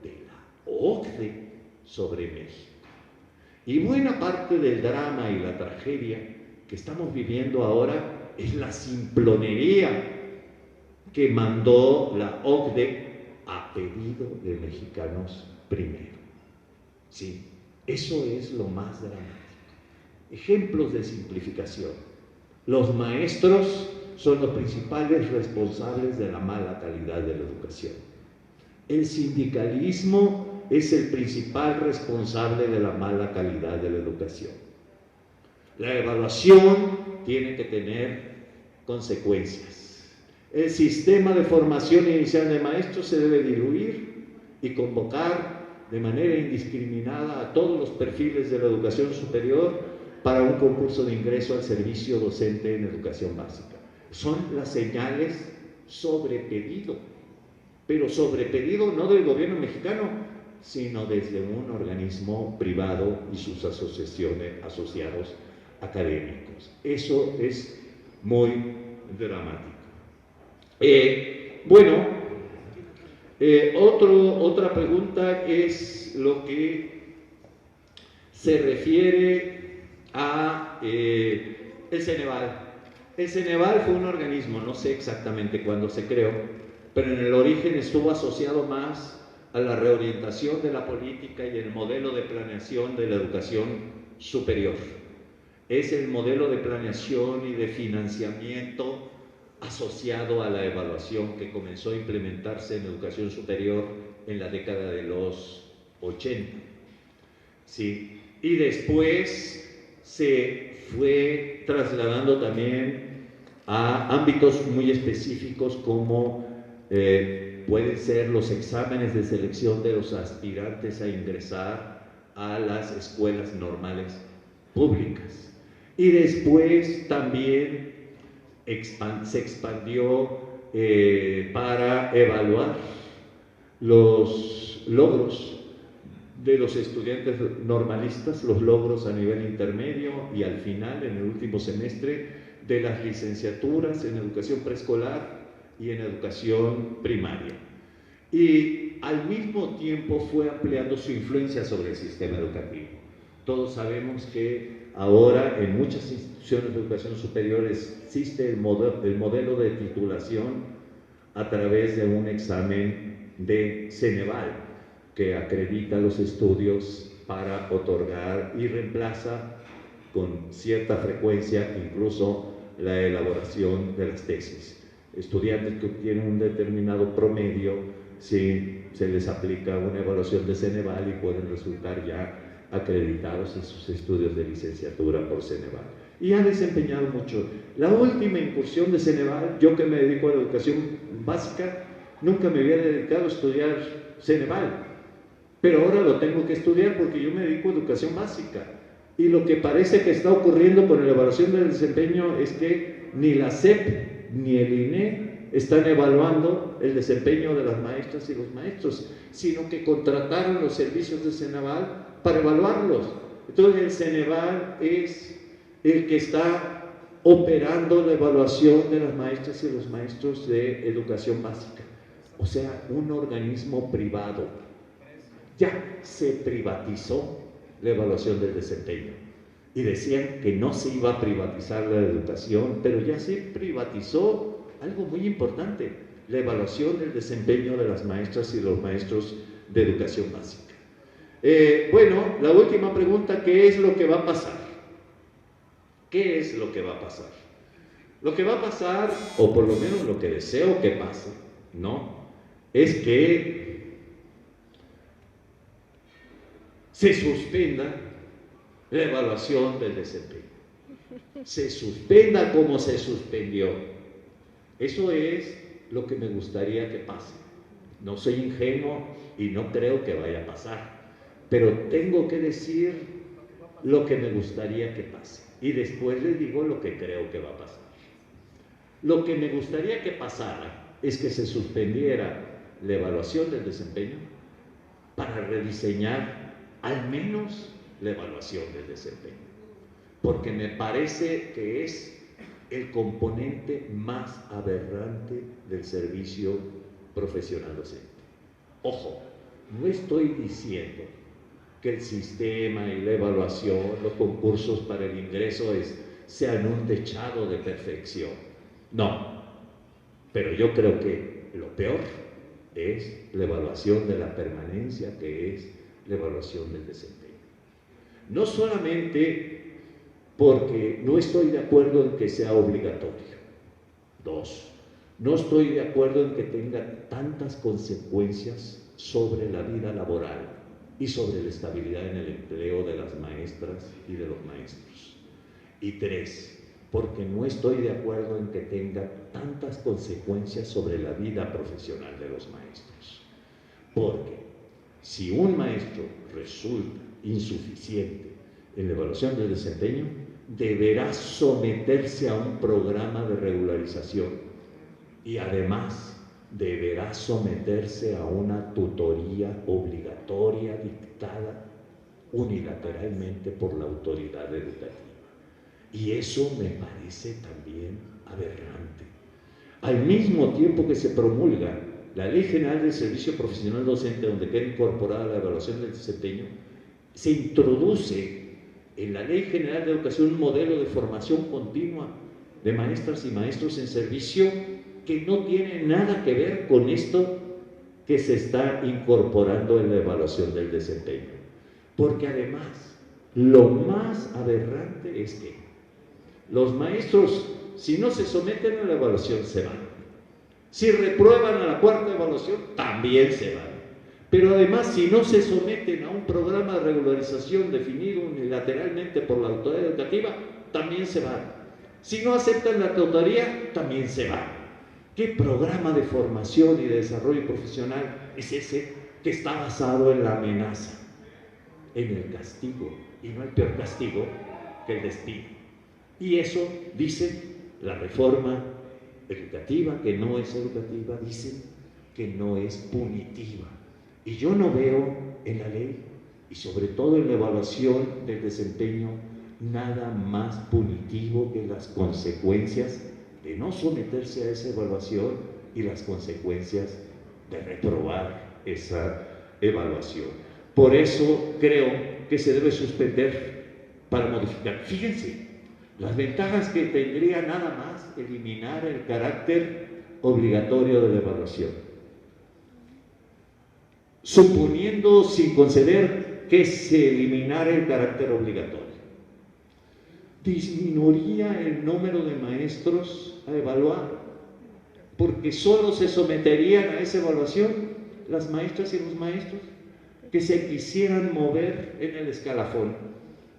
de la OCDE sobre México. Y buena parte del drama y la tragedia que estamos viviendo ahora es la simplonería que mandó la OCDE a pedido de Mexicanos Primero. Sí, eso es lo más dramático. Ejemplos de simplificación. Los maestros son los principales responsables de la mala calidad de la educación. El sindicalismo es el principal responsable de la mala calidad de la educación. La evaluación tiene que tener consecuencias. El sistema de formación inicial de maestros se debe diluir y convocar de manera indiscriminada a todos los perfiles de la educación superior para un concurso de ingreso al servicio docente en educación básica. Son las señales sobre pedido, pero sobre pedido no del gobierno mexicano, sino desde un organismo privado y sus asociados académicos. Eso es muy dramático. Otra pregunta es lo que se refiere a el Ceneval. El Ceneval fue un organismo, no sé exactamente cuándo se creó, pero en el origen estuvo asociado más a la reorientación de la política y el modelo de planeación de la educación superior. Es el modelo de planeación y de financiamiento asociado a la evaluación que comenzó a implementarse en educación superior en la década de los 80. ¿Sí? Y después se fue trasladando también a ámbitos muy específicos como pueden ser los exámenes de selección de los aspirantes a ingresar a las escuelas normales públicas. Y después también se expandió para evaluar los logros de los estudiantes normalistas, los logros a nivel intermedio y al final, en el último semestre, de las licenciaturas en educación preescolar y en educación primaria. Y al mismo tiempo fue ampliando su influencia sobre el sistema educativo. Todos sabemos que ahora en muchas instituciones de educación superior existe el modelo de titulación a través de un examen de Ceneval que acredita los estudios para otorgar y reemplaza con cierta frecuencia incluso la elaboración de las tesis. Estudiantes que obtienen un determinado promedio, si se les aplica una evaluación de Ceneval y pueden resultar ya acreditados en sus estudios de licenciatura por Ceneval. Y ha desempeñado mucho. La última incursión de Ceneval, yo que me dedico a la educación básica, nunca me había dedicado a estudiar Ceneval, pero ahora lo tengo que estudiar porque yo me dedico a educación básica. Y lo que parece que está ocurriendo con la evaluación del desempeño es que ni la SEP ni el INE están evaluando el desempeño de las maestras y los maestros, sino que contrataron los servicios de Ceneval para evaluarlos. Entonces el Ceneval es el que está operando la evaluación de las maestras y los maestros de educación básica. O sea, un organismo privado. Ya se privatizó la evaluación del desempeño. Y decían que no se iba a privatizar la educación, pero ya se privatizó algo muy importante, la evaluación del desempeño de las maestras y los maestros de educación básica. Bueno, la última pregunta, ¿qué es lo que va a pasar? ¿Qué es lo que va a pasar? Lo que va a pasar, o por lo menos lo que deseo que pase, ¿no?, es que se suspenda la evaluación del desempeño. Se suspenda como se suspendió. Eso es lo que me gustaría que pase. No soy ingenuo y no creo que vaya a pasar, pero tengo que decir lo que me gustaría que pase y después les digo lo que creo que va a pasar. Lo que me gustaría que pasara es que se suspendiera la evaluación del desempeño para rediseñar al menos la evaluación del desempeño, porque me parece que es el componente más aberrante del servicio profesional docente. Ojo, no estoy diciendo que el sistema y la evaluación, los concursos para el ingreso sean un dechado de perfección. No, pero yo creo que lo peor es la evaluación de la permanencia, que es la evaluación del desempeño. No solamente porque no estoy de acuerdo en que sea obligatorio. 2, no estoy de acuerdo en que tenga tantas consecuencias sobre la vida laboral y sobre la estabilidad en el empleo de las maestras y de los maestros. Y 3, porque no estoy de acuerdo en que tenga tantas consecuencias sobre la vida profesional de los maestros. Porque si un maestro resulta insuficiente en la evaluación del desempeño, deberá someterse a un programa de regularización y además deberá someterse a una tutoría obligatoria dictada unilateralmente por la autoridad educativa. Y eso me parece también aberrante. Al mismo tiempo que se promulga la Ley General del Servicio Profesional Docente, donde queda incorporada la evaluación del desempeño, se introduce en la Ley General de Educación un modelo de formación continua de maestras y maestros en servicio que no tiene nada que ver con esto que se está incorporando en la evaluación del desempeño. Porque además, lo más aberrante es que los maestros, si no se someten a la evaluación, se van. Si reprueban a la cuarta evaluación, también se van. Pero además, si no se someten a un programa de regularización definido unilateralmente por la autoridad educativa, también se van. Si no aceptan la tutoría, también se van. ¿Qué programa de formación y de desarrollo profesional es ese que está basado en la amenaza, en el castigo? Y no hay peor castigo que el despido. Y eso dice la reforma educativa, que no es educativa, dicen que no es punitiva. Y yo no veo en la ley, y sobre todo en la evaluación del desempeño, nada más punitivo que las consecuencias de no someterse a esa evaluación y las consecuencias de reprobar esa evaluación. Por eso creo que se debe suspender para modificar. Fíjense, las ventajas que tendría nada más eliminar el carácter obligatorio de la evaluación. Suponiendo, sin conceder, que se eliminara el carácter obligatorio, disminuiría el número de maestros a evaluar, porque solo se someterían a esa evaluación las maestras y los maestros que se quisieran mover en el escalafón,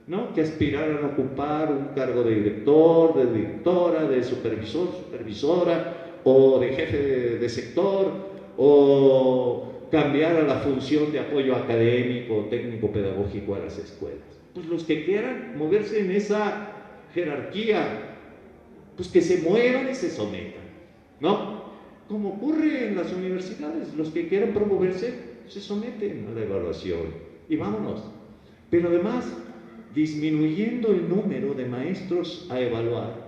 ¿no? Que aspiraran a ocupar un cargo de director, de directora, de supervisor, supervisora, o de jefe de sector, o cambiar a la función de apoyo académico, técnico, pedagógico a las escuelas. Pues los que quieran moverse en esa jerarquía, pues que se muevan y se sometan, ¿no? Como ocurre en las universidades, los que quieran promoverse se someten a la evaluación y vámonos. Pero además, disminuyendo el número de maestros a evaluar,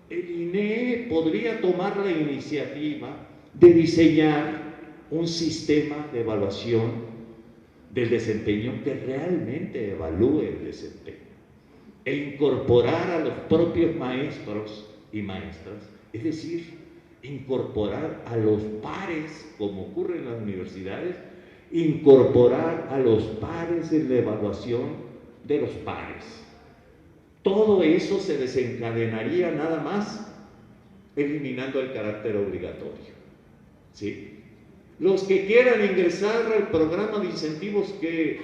el INE podría tomar la iniciativa de diseñar un sistema de evaluación del desempeño que realmente evalúe el desempeño e incorporar a los propios maestros y maestras, es decir, incorporar a los pares, como ocurre en las universidades, incorporar a los pares en la evaluación de los pares. Todo eso se desencadenaría nada más eliminando el carácter obligatorio, ¿sí? Los que quieran ingresar al programa de incentivos que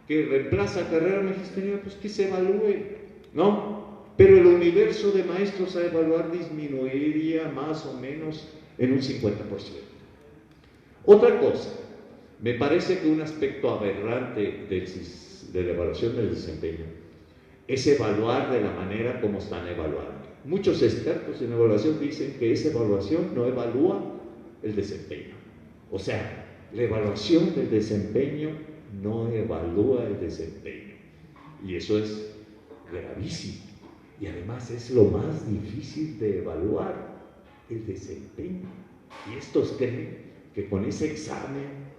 reemplaza carrera magisterial, pues que se evalúe, ¿no? Pero el universo de maestros a evaluar disminuiría más o menos en un 50%. Otra cosa, me parece que un aspecto aberrante de la evaluación del desempeño es evaluar de la manera como están evaluando. Muchos expertos en evaluación dicen que esa evaluación no evalúa el desempeño. O sea, la evaluación del desempeño no evalúa el desempeño. Y eso es gravísimo. Y además es lo más difícil de evaluar, el desempeño. Y estos creen que con ese examen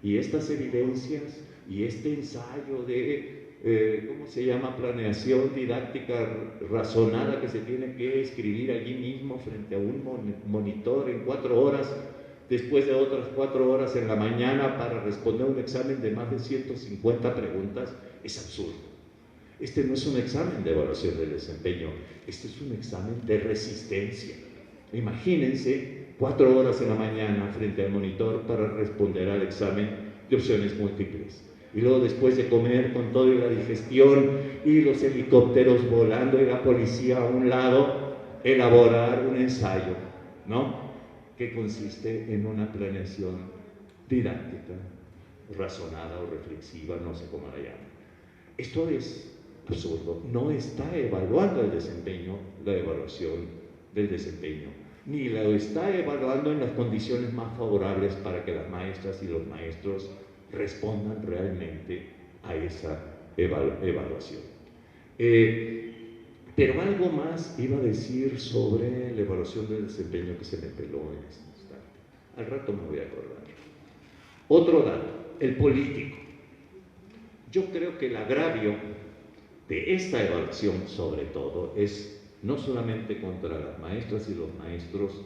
y estas evidencias y este ensayo de, ¿cómo se llama?, planeación didáctica razonada que se tiene que escribir allí mismo frente a un monitor en 4 horas, después de otras 4 horas en la mañana para responder un examen de más de 150 preguntas, es absurdo. Este no es un examen de evaluación del desempeño, este es un examen de resistencia. Imagínense 4 horas en la mañana frente al monitor para responder al examen de opciones múltiples. Y luego después de comer con todo y la digestión y los helicópteros volando y la policía a un lado, elaborar un ensayo, ¿no?, que consiste en una planeación didáctica, razonada o reflexiva, no sé cómo la llaman. Esto es absurdo, no está evaluando el desempeño, la evaluación del desempeño, ni lo está evaluando en las condiciones más favorables para que las maestras y los maestros respondan realmente a esa evaluación. Pero algo más iba a decir sobre la evaluación del desempeño que se me peló en este instante. Al rato me voy a acordar. Otro dato, el político. Yo creo que el agravio de esta evaluación, sobre todo, es no solamente contra las maestras y los maestros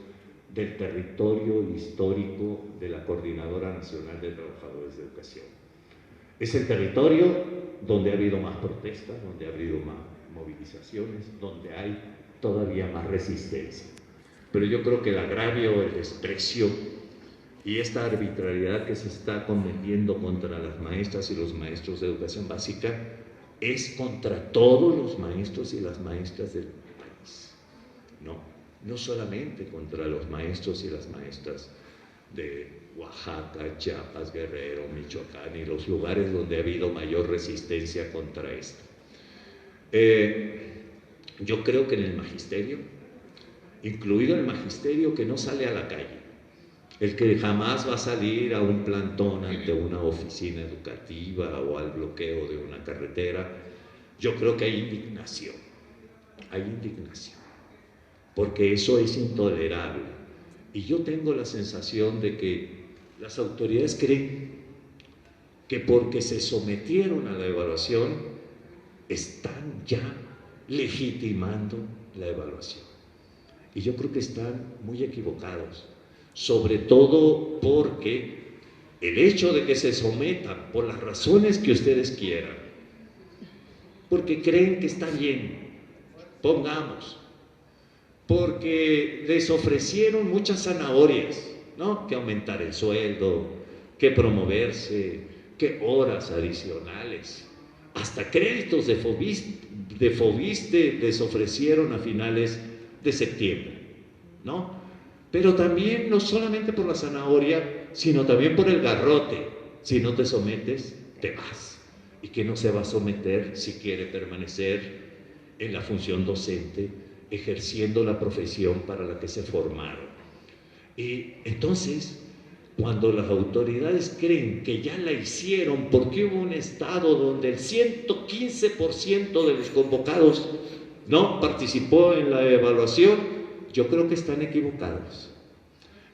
del territorio histórico de la Coordinadora Nacional de Trabajadores de Educación. Es el territorio donde ha habido más protestas, donde ha habido más movilizaciones, donde hay todavía más resistencia. Pero yo creo que el agravio, el desprecio y esta arbitrariedad que se está cometiendo contra las maestras y los maestros de educación básica es contra todos los maestros y las maestras del país. No solamente contra los maestros y las maestras de Oaxaca, Chiapas, Guerrero, Michoacán y los lugares donde ha habido mayor resistencia contra esto. Yo creo que en el magisterio, incluido el magisterio que no sale a la calle, el que jamás va a salir a un plantón ante una oficina educativa o al bloqueo de una carretera, yo creo que hay indignación, porque eso es intolerable. Y yo tengo la sensación de que las autoridades creen que porque se sometieron a la evaluación, están ya legitimando la evaluación. Y yo creo que están muy equivocados, sobre todo porque el hecho de que se sometan por las razones que ustedes quieran, porque creen que está bien, pongamos, porque les ofrecieron muchas zanahorias, ¿no?, que aumentar el sueldo, que promoverse, que horas adicionales, hasta créditos de Fobiste les ofrecieron a finales de septiembre, ¿no? Pero también no solamente por la zanahoria, sino también por el garrote. Si no te sometes, te vas. ¿Y quién no se va a someter si quiere permanecer en la función docente, ejerciendo la profesión para la que se formaron? Y entonces, cuando las autoridades creen que ya la hicieron porque hubo un estado donde el 115% de los convocados no participó en la evaluación, yo creo que están equivocados.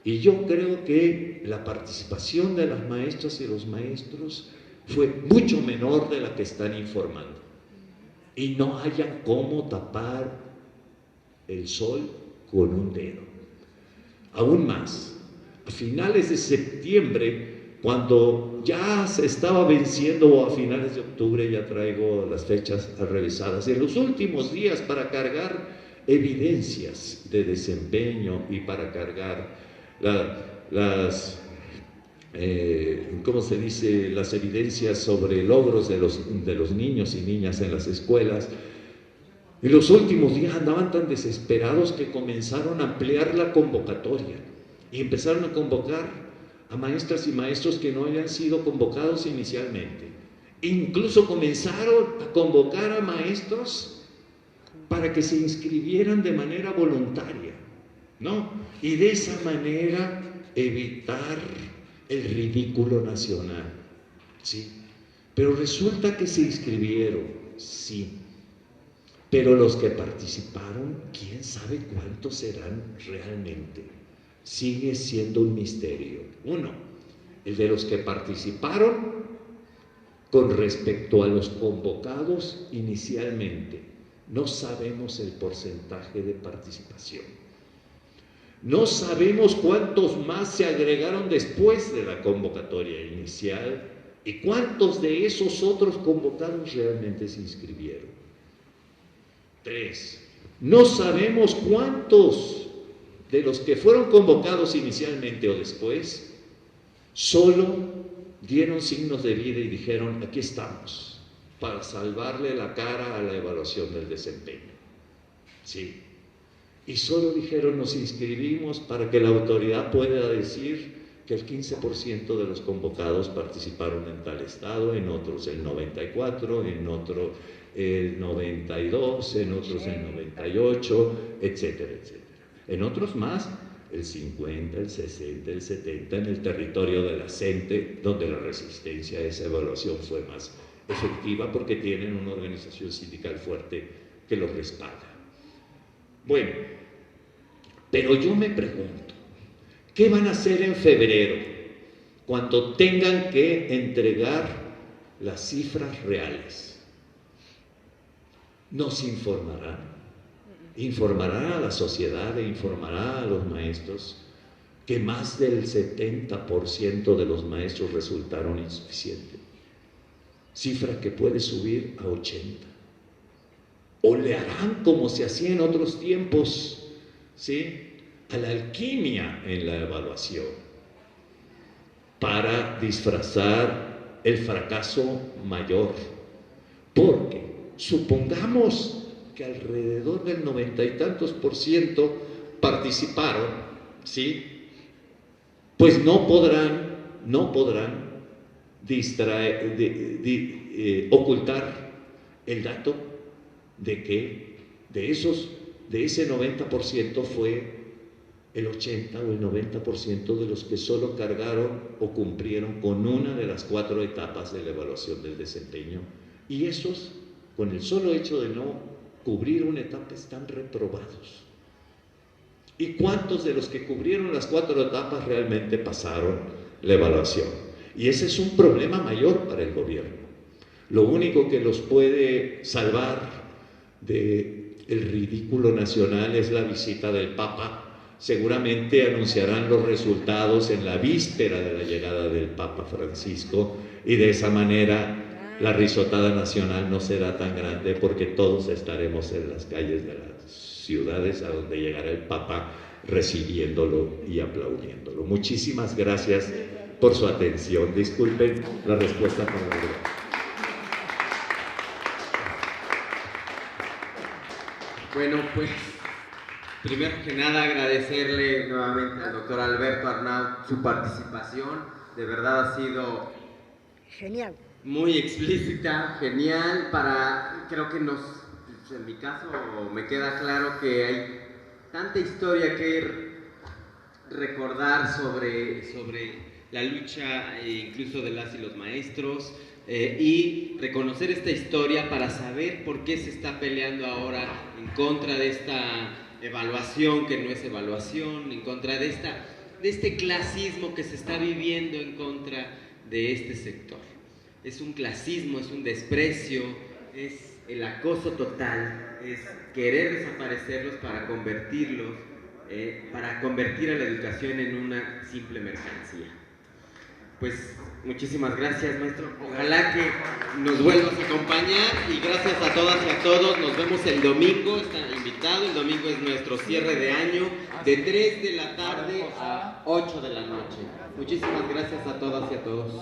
Y yo creo que la participación de las maestras y los maestros fue mucho menor de la que están informando. Y no hayan cómo tapar el sol con un dedo. aún más. A finales de septiembre, cuando ya se estaba venciendo, o a finales de octubre, ya traigo las fechas revisadas, en los últimos días para cargar evidencias de desempeño y para cargar ¿cómo se dice?, las evidencias sobre logros de los niños y niñas en las escuelas. En los últimos días andaban tan desesperados que comenzaron a ampliar la convocatoria y empezaron a convocar a maestras y maestros que no habían sido convocados inicialmente. Incluso comenzaron a convocar a maestros para que se inscribieran de manera voluntaria, ¿no? Y de esa manera evitar el ridículo nacional, ¿sí? Pero resulta que se inscribieron, sí. Pero los que participaron, ¿quién sabe cuántos serán realmente? Sigue siendo un misterio. Uno, el de los que participaron con respecto a los convocados inicialmente. No sabemos el porcentaje de participación. No sabemos cuántos más se agregaron después de la convocatoria inicial y cuántos de esos otros convocados realmente se inscribieron. 3. No sabemos cuántos de los que fueron convocados inicialmente o después solo dieron signos de vida y dijeron: aquí estamos para salvarle la cara a la evaluación del desempeño. Sí. Y solo dijeron: nos inscribimos para que la autoridad pueda decir que el 15% de los convocados participaron en tal estado, en otros el 94%, en otro el 92%, en otros el 98%, etcétera, etcétera. En otros más, el 50%, el 60%, el 70%, en el territorio de la CENTE, donde la resistencia a esa evaluación fue más efectiva porque tienen una organización sindical fuerte que los respalda. Bueno, pero yo me pregunto, ¿qué van a hacer en febrero cuando tengan que entregar las cifras reales? ¿Nos informarán? ¿Informarán a la sociedad e informarán a los maestros que más del 70% de los maestros resultaron insuficientes? Cifra que puede subir a 80%. ¿O le harán como se hacía en otros tiempos, ¿sí?, a la alquimia en la evaluación para disfrazar el fracaso mayor? Porque supongamos que alrededor del 90 y tantos % participaron, ¿sí?, pues no podrán ocultar el dato de que de ese 90% fue el 80 o el 90% de los que solo cargaron o cumplieron con una de las 4 etapas de la evaluación del desempeño, y esos, con el solo hecho de no cubrir una etapa, están reprobados. ¿Y cuántos de los que cubrieron las 4 etapas realmente pasaron la evaluación? Y ese es un problema mayor para el gobierno. Lo único que los puede salvar del ridículo nacional es la visita del Papa. Seguramente anunciarán los resultados en la víspera de la llegada del Papa Francisco, y de esa manera la risotada nacional no será tan grande, porque todos estaremos en las calles de las ciudades a donde llegará el Papa, recibiéndolo y aplaudiéndolo. Muchísimas gracias por su atención. Disculpen la respuesta por la verdad. Bueno, pues primero que nada agradecerle nuevamente al doctor Alberto Arnaut su participación. De verdad ha sido Genial. muy explícita, genial. Creo que en mi caso me queda claro que hay tanta historia que recordar sobre la lucha incluso de las y los maestros, y reconocer esta historia para saber por qué se está peleando ahora en contra de esta evaluación que no es evaluación, en contra de este clasismo que se está viviendo en contra de este sector. Es un clasismo, es un desprecio, es el acoso total, es querer desaparecerlos para convertirlos para convertir a la educación en una simple mercancía. Pues muchísimas gracias, maestro. Ojalá que nos vuelvas a acompañar y gracias a todas y a todos. Nos vemos el domingo, está invitado. El domingo es nuestro cierre de año de 3 de la tarde a 8 de la noche. Muchísimas gracias a todas y a todos.